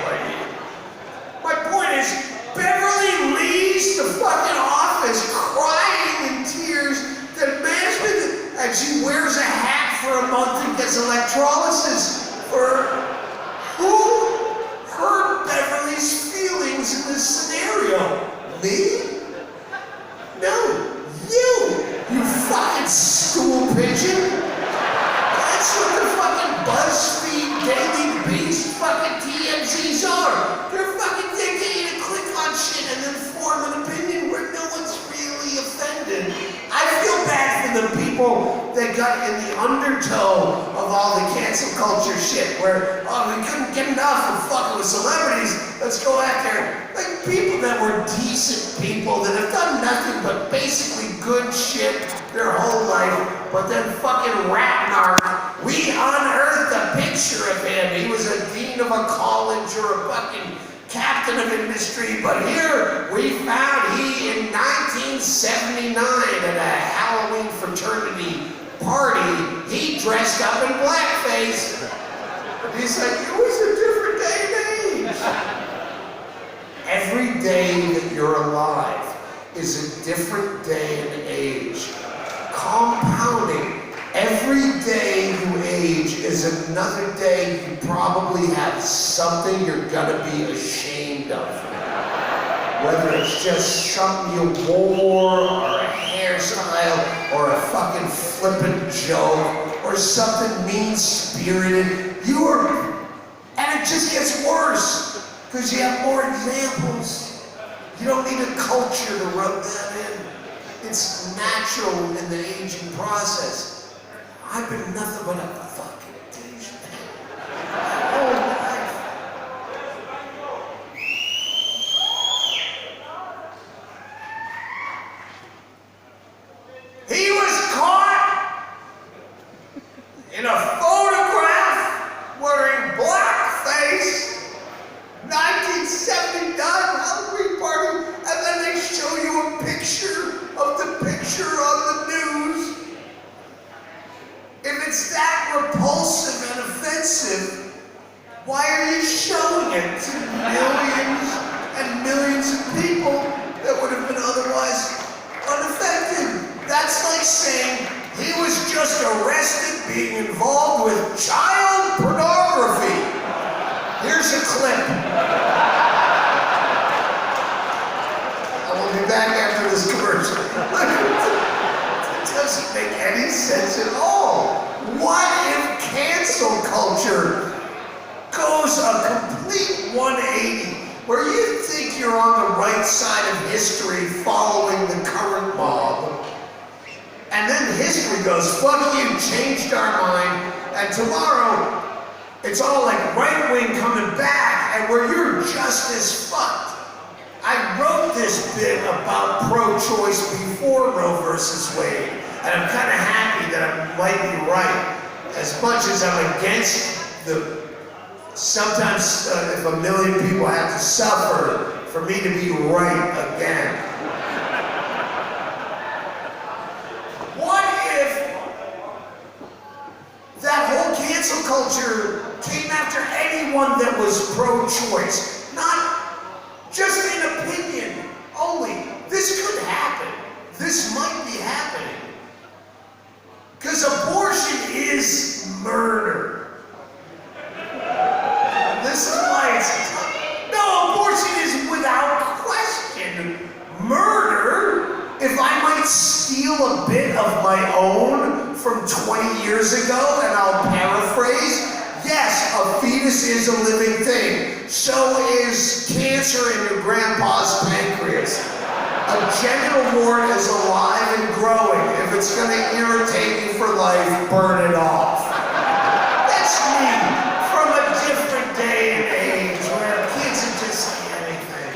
Speaker 1: My point is, Beverly leaves the fucking office crying in tears that management, and she wears a hat for a month and gets electrolysis for who hurt Beverly's feelings in this scenario? Me? No. You fucking stool pigeon! That's what the fucking BuzzFeed, Daily Beast, fucking TMZs are. They're fucking thinking you to click on shit and then form an opinion where no one's really offended. I feel bad for the people that got in the undertow of all the cancel culture shit where, oh, we couldn't get enough of fucking with celebrities, let's go after, like, people that were decent people that have done nothing but basically good shit their whole life, but then fucking rat narc, we unearthed a picture of him. He was a dean of a college or a fucking captain of industry, but here we found he in 1979 at a Halloween fraternity party, he dressed up in blackface. He's like, it was a different day and age. Every day that you're alive is a different day and age. Compounding, every day you age is another day you probably have something you're gonna be ashamed of. Whether it's just something you wore, or a hairstyle, or a fucking flippant joke, or something mean-spirited, and it just gets worse, because you have more examples. You don't need a culture to rub that in. It's natural in the aging process. I've been nothing but a fucking douchebag my whole life. being involved with child pornography. Here's a clip. I will be back after this commercial. It doesn't make any sense at all. What if cancel culture goes a complete 180, where you think you're on the right side of history following the current mob, and then history goes, fuck you, changed our mind, and tomorrow it's all like right wing coming back, and where you're just as fucked. I wrote this bit about pro-choice before Roe versus Wade, and I'm kind of happy that I might be right. As much as I'm against the, sometimes if a million people have to suffer for me to be right again. What if that whole cancel culture came after anyone that was pro-choice? Not just in opinion only. This could happen. This might be happening. Because abortion is murder. This is why it's tough. No, abortion is without question murder. If I might steal a bit of my own from 20 years ago, and I'll paraphrase, yes, a fetus is a living thing. So is cancer in your grandpa's pancreas. A genital wart is alive and growing. If it's going to irritate you for life, burn it off. That's me from a different day and age where kids are just anything.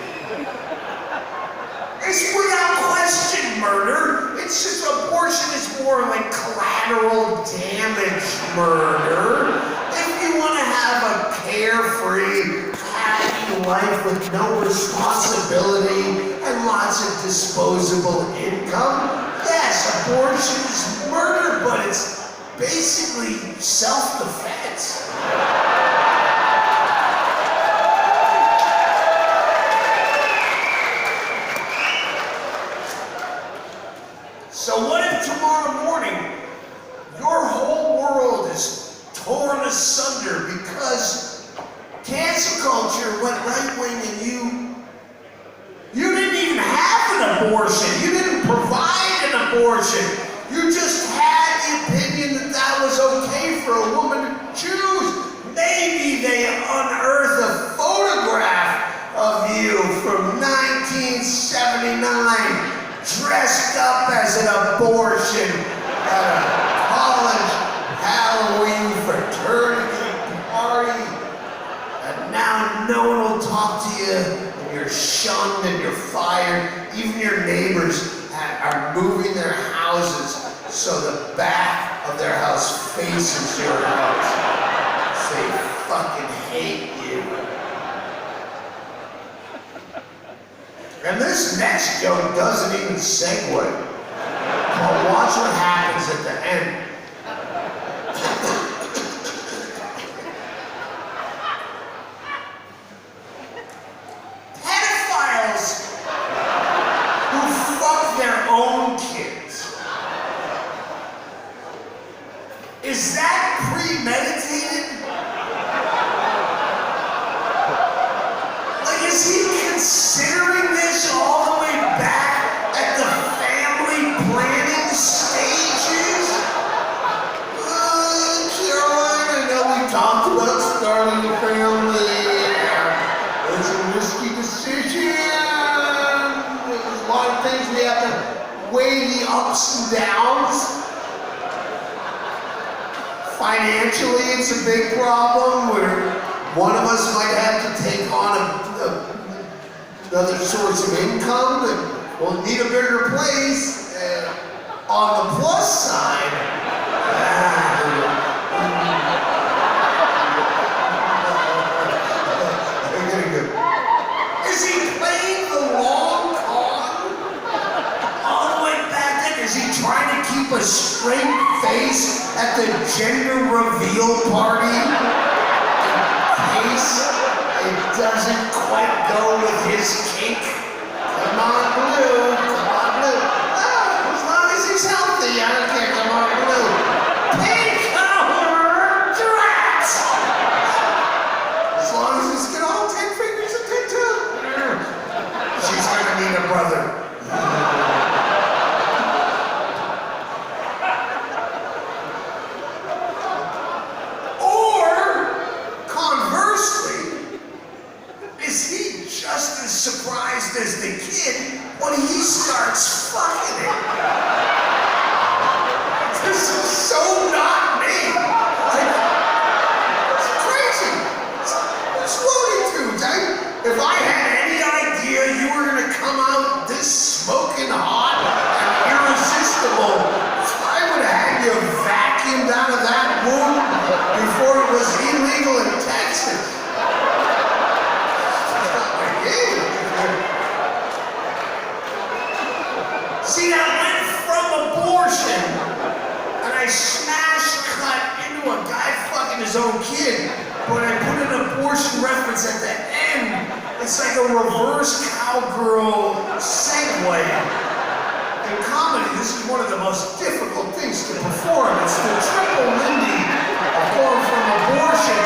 Speaker 1: It's without question murder. It's just abortion is more like collateral damage murder. If you want to have a carefree, happy life with no responsibility and lots of disposable income, yes, abortion is murder, but it's basically self-defense. So what if tomorrow morning your whole world is torn asunder because cancel culture went right-wing and you didn't even have an abortion. You didn't provide an abortion. You just had the opinion that that was okay for a woman to choose. Maybe they unearthed a photograph of you from 1979, dressed up as an abortion at a college Halloween fraternity party. And now no one will talk to you. You're shunned and you're fired. Even your neighbors are moving their houses so the back of their house faces your house. They fucking hate you. And this next joke doesn't even segue. But watch what happens at the end. Is that premeditated? Like, is he considering this all the way back at the family planning stages? Caroline, I know we talked about starting a family. It's a risky decision. There's a lot of things we have to weigh the ups and downs. Financially, it's a big problem where one of us might have to take on another source of income and we'll need a bigger place. And on the plus side, is he playing the long con? All the way back then, is he trying to keep a straight face at the gender reveal party in case it doesn't quite go with his kink? Come on, Blue. Come on, Blue. Oh, as long as he's healthy, I don't care. Come on, Blue. Pink! Oh, it, but I put an abortion reference at the end. It's like a reverse cowgirl segue. In comedy, this is one of the most difficult things to perform. It's the triple Lindy of going from abortion,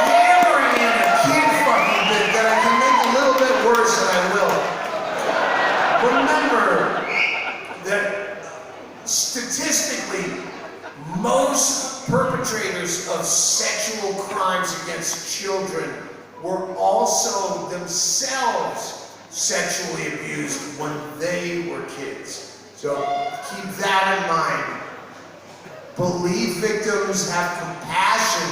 Speaker 1: hammering in a kid fucking bit that I can make a little bit worse than I will. Remember that statistically, most perpetrators of sexual crimes against children were also themselves sexually abused when they were kids. So keep that in mind. Believe victims, have compassion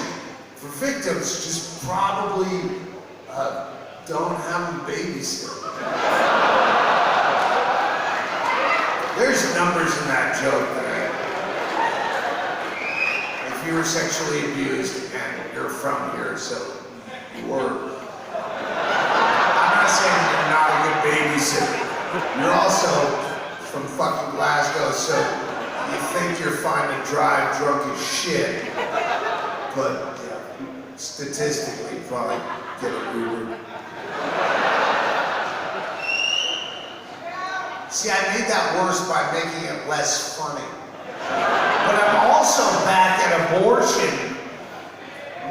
Speaker 1: for victims, just probably don't have them babysit. There's numbers in that joke that if you were sexually abused and you're from here, so you were. I'm not saying you're not a good babysitter. You're also from fucking Glasgow, so you think you're fine to drive drunk as shit. But yeah, statistically, you probably get an Uber. See, I made that worse by making it less funny. But I'm also back at abortion.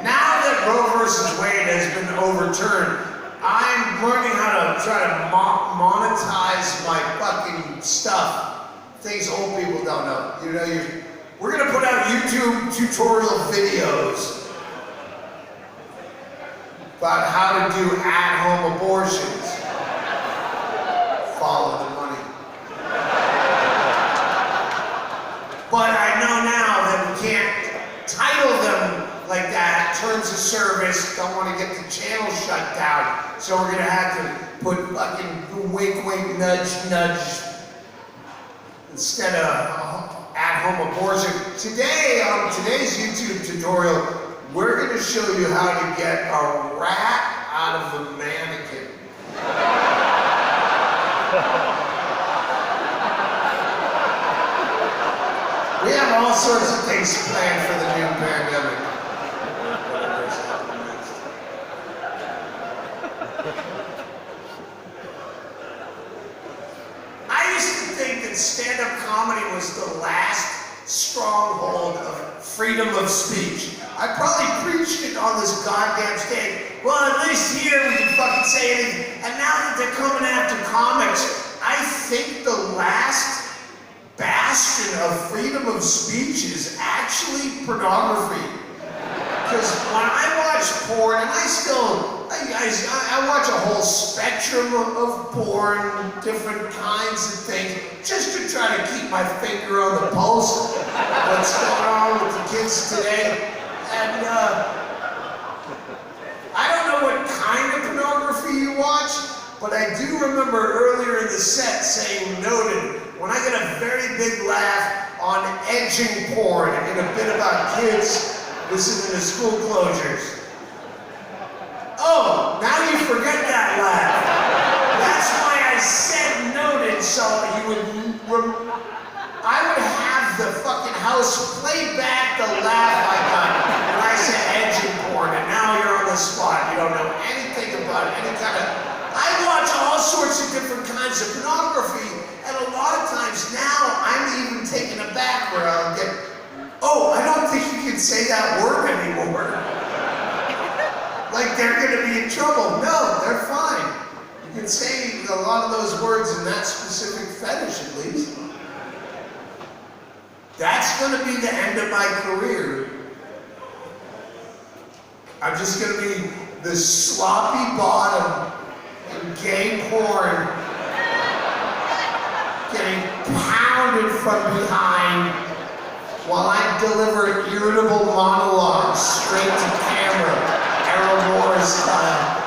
Speaker 1: Now that Roe versus Wade has been overturned, I'm learning how to try to monetize my fucking stuff. Things old people don't know. You know, we're gonna put out YouTube tutorial videos about how to do at-home abortions. Follow the money. But I know now that we can't title them like that, terms of service, don't want to get the channel shut down. So we're gonna have to put fucking wink, wink, nudge, nudge, instead of at-home abortion. Today, on today's YouTube tutorial, we're gonna show you how to get a rat out of a mannequin. We have all sorts of things planned for the new pandemic. Whatever's happening next. I used to think that stand-up comedy was the last stronghold of freedom of speech. I probably preached it on this goddamn stage. Well, at least here we can fucking say anything. And now that they're coming after comics, I think the last bastion of freedom of speech is actually pornography. Because when I watch porn, and I watch a whole spectrum of porn, different kinds of things, just to try to keep my finger on the pulse of what's going on with the kids today. And I don't know what kind of pornography you watch, but I do remember earlier in the set saying noted when I get a very big laugh on edging porn in a bit about kids listening to school closures. Oh, now you forget that laugh. That's why I said noted, so I would have the fucking house play back the laugh I got when I said edging porn, and now you're on the spot. You don't know anything about any kind of... I watch all sorts of different kinds of pornography, and a lot of times now I'm even taken aback where I'll get, oh, I don't think you can say that word anymore. Like they're gonna be in trouble. No, they're fine. You can say a lot of those words in that specific fetish at least. That's gonna be the end of my career. I'm just gonna be the sloppy bottom in gay porn, getting pounded from behind while I deliver irritable monologues straight to camera, Errol Morris style.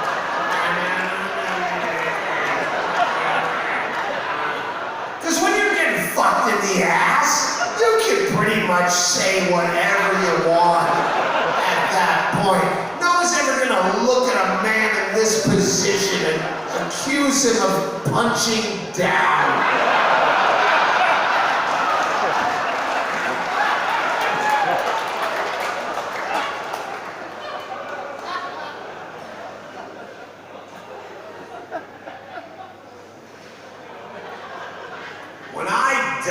Speaker 1: Because when you're getting fucked in the ass, you can pretty much say whatever you want at that point. No one's ever gonna look at a man in this position and accuse him of punching down.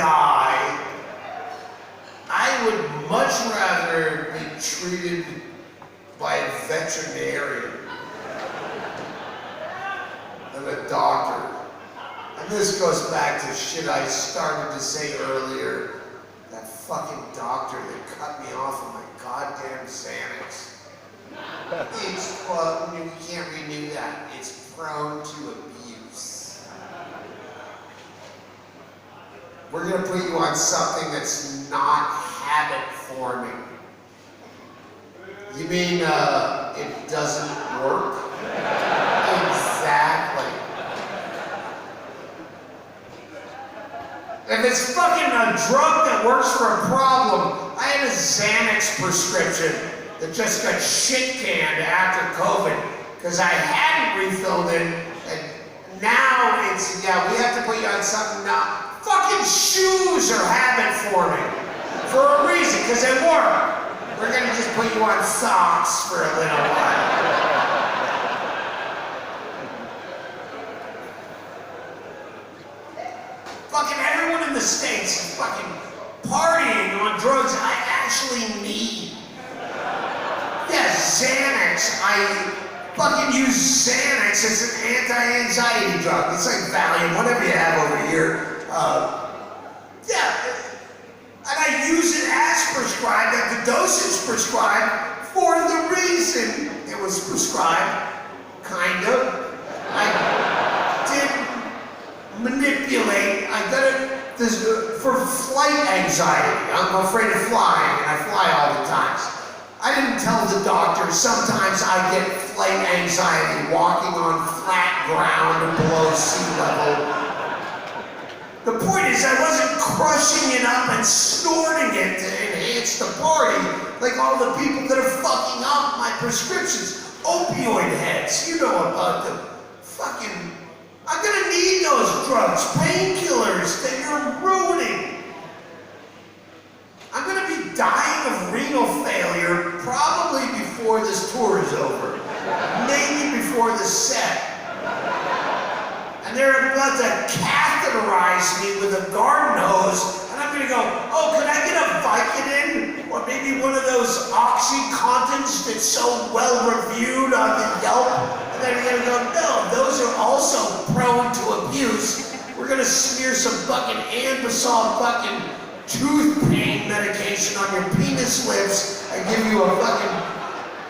Speaker 1: die, I would much rather be treated by a veterinarian than a doctor. And this goes back to shit I started to say earlier. That fucking doctor that cut me off of my goddamn Xanax. It's, we can't renew that. It's prone to abuse. We're gonna put you on something that's not habit forming. You mean, it doesn't work? Exactly. If it's fucking a drug that works for a problem, I had a Xanax prescription that just got shit-canned after COVID because I hadn't refilled it, and now it's, yeah, we have to put you on something now. Fucking shoes are habit forming for a reason, because they work. We're gonna just put you on socks for a little while. Fucking everyone in the States is fucking partying on drugs I actually need. Yeah, Xanax. I fucking use Xanax as an anti-anxiety drug. It's like Valium, whatever you have over here. Yeah, and I use it as prescribed, at the dosage prescribed, for the reason it was prescribed, kind of. I didn't manipulate. I got it for flight anxiety. I'm afraid of flying, and I fly all the time. I didn't tell the doctor, sometimes I get flight anxiety walking on flat ground below sea level. The point is, I wasn't crushing it up and snorting it to enhance the party like all the people that are fucking up my prescriptions. Opioid heads, you know about them. Fucking, I'm gonna need those drugs, painkillers that you're ruining. I'm gonna be dying of renal failure probably before this tour is over. Maybe before the set. And they're about to catheterize me with a garden hose, and I'm gonna go, oh, could I get a Vicodin? Or maybe one of those OxyContins that's so well reviewed on the Yelp? And then you're gonna go, no, those are also prone to abuse. We're gonna smear some fucking Anbesol fucking tooth pain medication on your penis lips and give you a fucking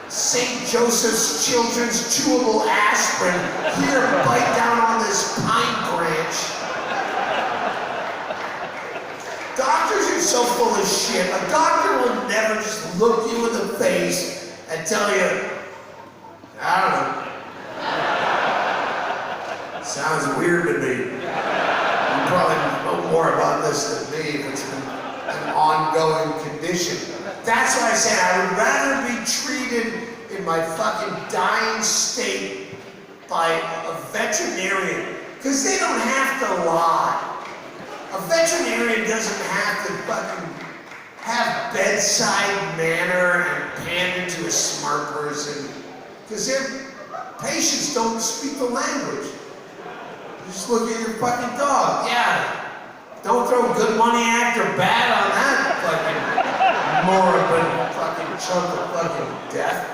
Speaker 1: St. Joseph's Children's chewable aspirin. Here, bite down on this pine branch. Doctors are so full of shit. A doctor will never just look you in the face and tell you, I don't know. Sounds weird to me. You probably know more about this than me if it's an ongoing condition. That's why I say I would rather be treated in my fucking dying state by a veterinarian, because they don't have to lie. A veterinarian doesn't have to fucking have bedside manner and pander to a smart person, because their patients don't speak the language. You just look at your fucking dog. Yeah, don't throw good money after bad on that fucking moribund fucking chunk of fucking death.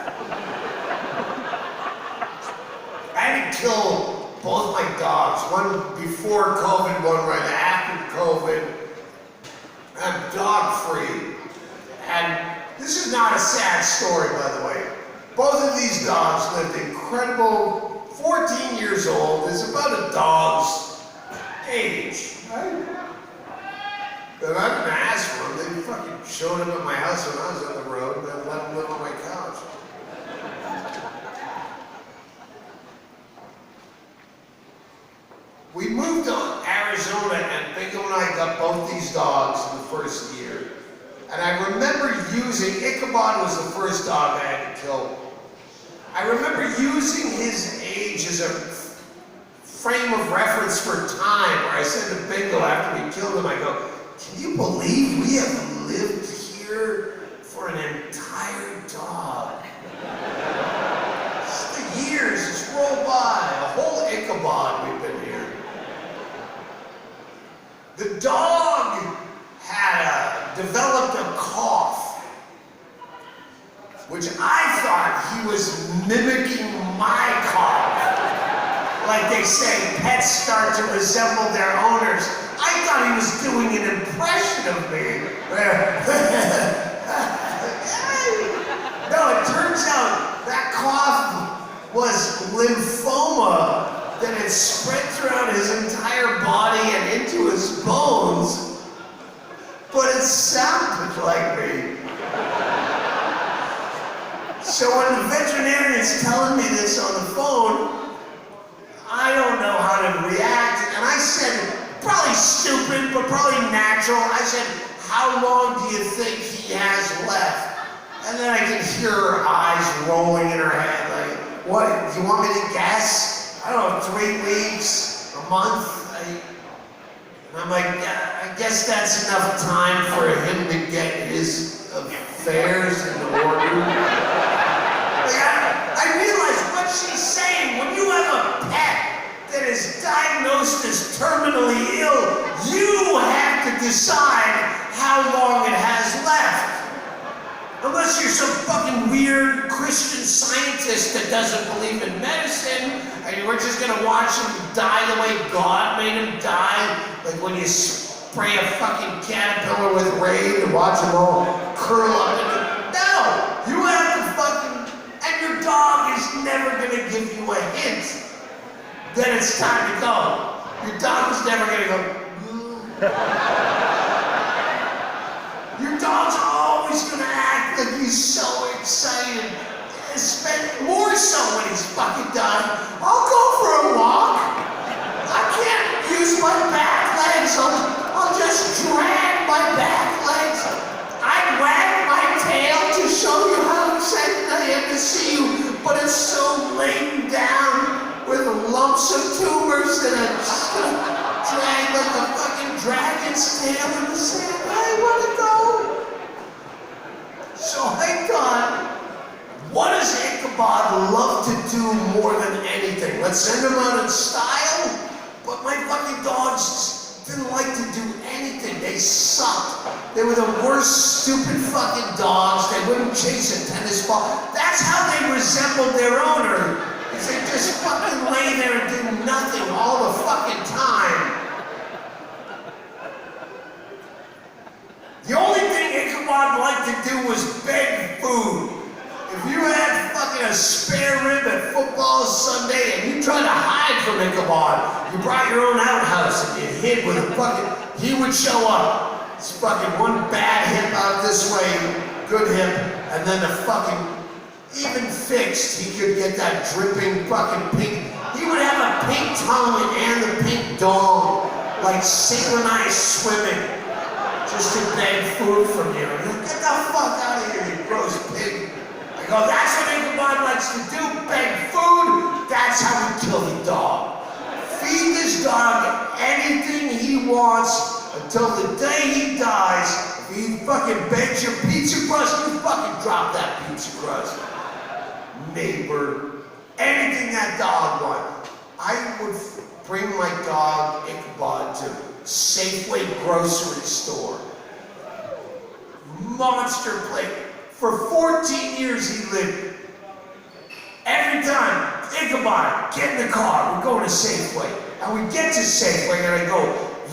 Speaker 1: I had to kill both my dogs, one before COVID, one right after COVID. I'm dog free. And this is not a sad story, by the way. Both of these dogs lived incredible, 14 years old. It's about a dog's age, right? And I didn't ask for them. They fucking showed up at my house when I was on the road, and I let them live on my couch. We moved to Arizona, and Bingo and I got both these dogs in the first year. And I remember using, Ichabod was the first dog I had to kill. I remember using his age as a frame of reference for time, where I said to Bingo after we killed him, I go, can you believe we have lived here for an entire dog? Just the years just roll by, a whole Ichabod we've been here. The dog developed a cough, which I thought he was mimicking my cough. Like they say, pets start to resemble their owners. I thought he was doing an impression of me. No, it turns out that cough was lymphoma that had spread throughout his entire body and into his bones. But it sounded like me. So when the veterinarian's telling me this on the phone, I don't know how to react. And I said, probably stupid, but probably natural. I said, how long do you think he has left? And then I could hear her eyes rolling in her head, like, what, do you want me to guess? I don't know, 3 weeks, a month? And I'm like, yeah, I guess that's enough time for him to get his affairs in order. I realize what she's saying. When you have a pet that is diagnosed as terminally ill, you have to decide how long it has left. Unless you're some fucking weird Christian scientist that doesn't believe in medicine, and we're just gonna watch him die the way God made him die, like when you spray a fucking caterpillar with Raid and watch him all curl up in it. No! You have to fucking... And your dog is never gonna give you a hint that it's time to go. Your dog is never gonna go... Your dog's always gonna act like he's so excited. More so when he's fucking done. I'll go for a walk. I can't use my back legs. I'll just drag my back legs. I wag my tail to show you how excited I am to see you, but it's so laden down with lumps of tumors that I'm just gonna drag like a fucking dragon's tail in the sand. I wanna go. So I thought, what does Ichabod love to do more than anything? Let's send him out in style, but my fucking dogs didn't like to do anything. They sucked. They were the worst, stupid fucking dogs. They wouldn't chase a tennis ball. That's how they resembled their owner. Is they just fucking lay there and do nothing all the fucking time. The only thing Ichabod liked to do was beg food. If you had fucking a spare rib at football Sunday and you tried to hide from Ichabod, you brought your own outhouse and you hid with a fucking... He would show up. It's fucking one bad hip out this way, good hip, and then the fucking... Even fixed, he could get that dripping fucking pink... He would have a pink tongue and the pink dong, like synchronized swimming. Just to beg food from you. Get the fuck out of here, you gross pig. I go, that's what Ichabod likes to do, beg food. That's how we kill the dog. Feed this dog anything he wants until the day he dies. If he fucking begs your pizza crust, you fucking drop that pizza crust. Neighbor, anything that dog wants. I would bring my dog Ichabod to Safeway grocery store. Monster plate. For 14 years he lived. Every time, Ichabod, get in the car, we're going to Safeway. And we get to Safeway and I go,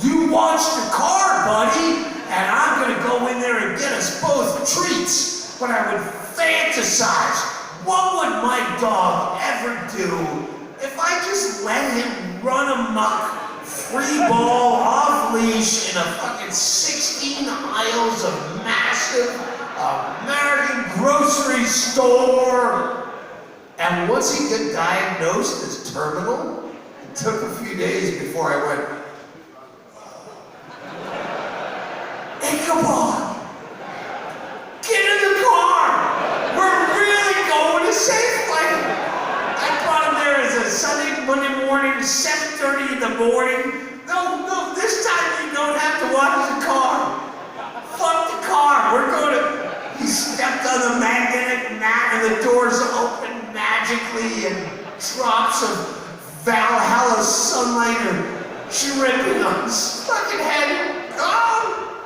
Speaker 1: you watch the car, buddy, and I'm gonna go in there and get us both treats. But I would fantasize, what would my dog ever do if I just let him run amok, free ball, off leash in a fucking 16 aisles of massive American grocery store. And once he got diagnosed as terminal, it took a few days before I went, Ichabod, get in the car. We're really going to Safeway. I brought him there as a Sunday, Monday morning, 7:30 in the morning. No, this time you don't have to watch the car. Fuck the car, we're going to... He stepped on the magnetic mat and the doors open magically and drops of Valhalla sunlight are dripping on his fucking head. Go!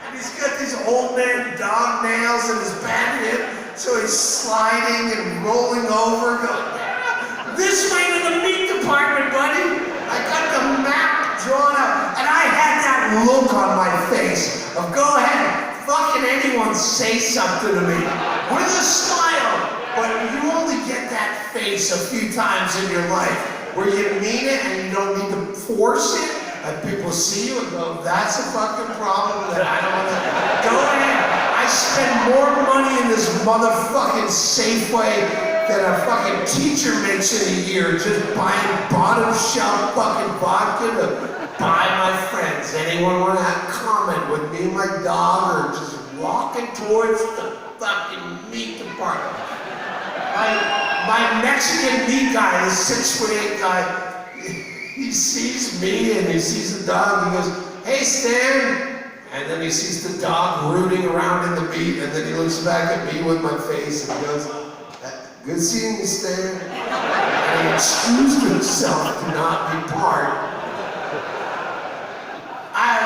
Speaker 1: And he's got these old man dog nails in his bad hip, so he's sliding and rolling over, going, this way to the meat department, buddy. I got the map drawn up, and I had that look on my face of go ahead, fucking anyone say something to me with a smile, but you only get that face a few times in your life where you mean it and you don't need to force it, and people see you and go, that's a fucking problem that I don't want to. Go ahead. I spend more money in this motherfucking Safeway than a fucking teacher makes in a year just buying bottom shelf fucking vodka to buy my friends. Anyone want to comment with me and my dog or just walking towards the fucking meat department? My Mexican meat guy, the 6'8" guy, he sees me and he sees the dog, he goes, hey Stan! And then he sees the dog rooting around in the meat, and then he looks back at me with my face and he goes, good seeing you, Stan. And he excused himself to not be part.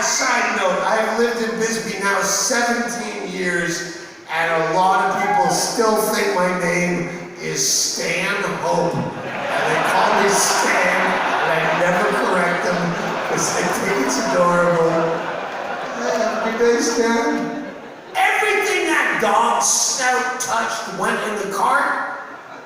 Speaker 1: Side note, I've lived in Bisbee now 17 years, and a lot of people still think my name is Stanhope. And they call me Stan, and I never correct them, because they think it's adorable. Have a good day, Stan. Everything that dog snout touched went in the cart.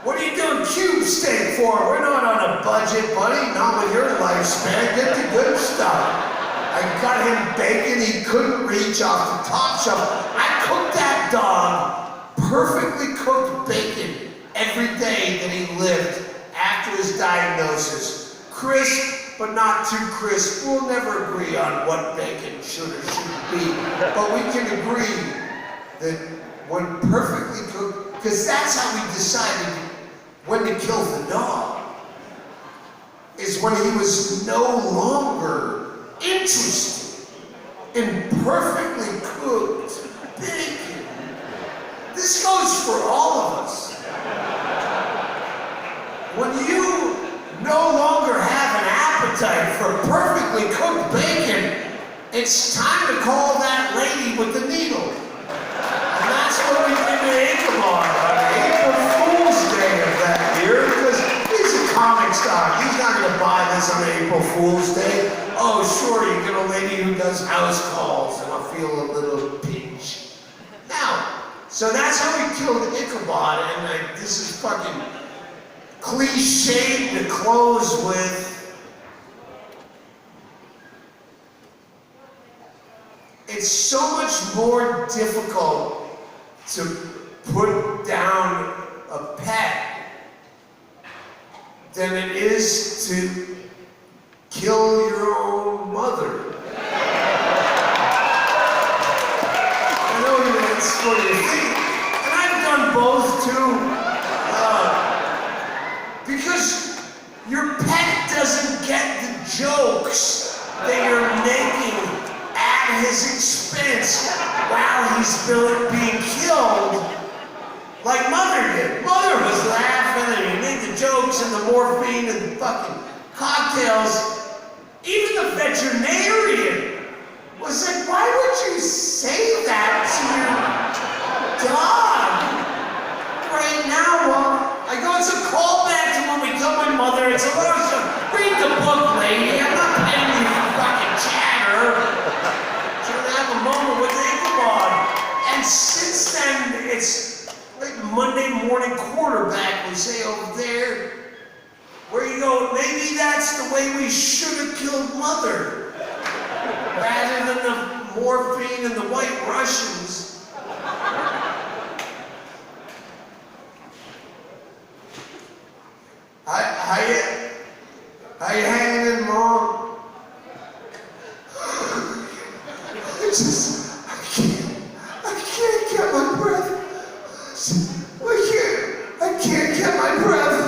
Speaker 1: What are you doing cube steak for? We're not on a budget, buddy. Not with your lifespan. Get the good stuff. I got him bacon he couldn't reach off the top shelf. I cooked that dog perfectly cooked bacon every day that he lived after his diagnosis. Crisp, but not too crisp. We'll never agree on what bacon should or shouldn't be. But we can agree that when perfectly cooked, because that's how we decided when to kill the dog, is when he was no longer interested in perfectly cooked bacon. This goes for all of us. When you no longer have an appetite for perfectly cooked bacon, it's time to call that lady with the needle. And that's what we did to Ichabod on April Fool's Day of that year, because he's a comic stock. He's not going to buy this on April Fool's Day. Oh, sure, you get a lady who does house calls, and I'll feel a little pinch. Now, so that's how we killed Ichabod, and this is fucking cliched to close with. It's so much more difficult to put down a pet than it is to kill your own mother. I know that's what you think, and I've done both too. Because your pet doesn't get the jokes that you're making at his expense while he's being killed, like Mother did. Mother was laughing and he made the jokes and the morphine and the fucking cocktails. Even the veterinarian was like, why would you say that to your dog? Right now, I go, it's a callback to when we killed my mother. It's a little show. Read the book, lady. I'm not paying you for fucking chatter. Trying to have a moment with Ichabod. And since then, it's like Monday morning quarterback, we say over there, where you go, maybe that's the way we should have killed Mother. Rather than the morphine and the White Russians. How you hanging in, Mom? I can't get my breath. I can't get my breath.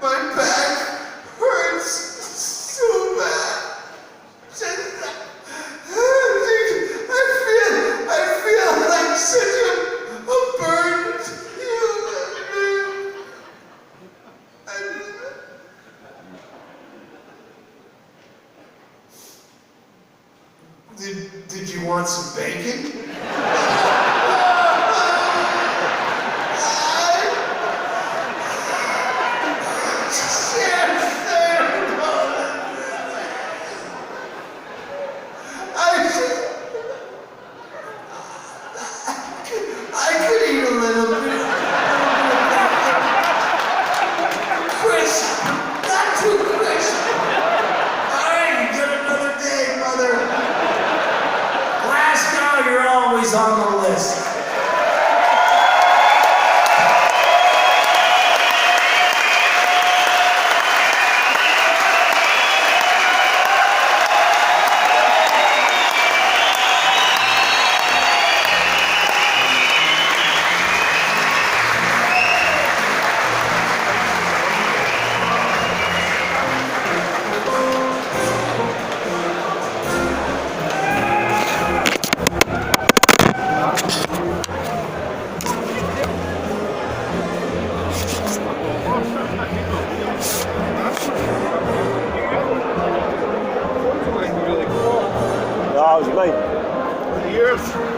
Speaker 1: My back hurts so bad. I feel like such a burden.
Speaker 2: How's your mate?
Speaker 3: For years.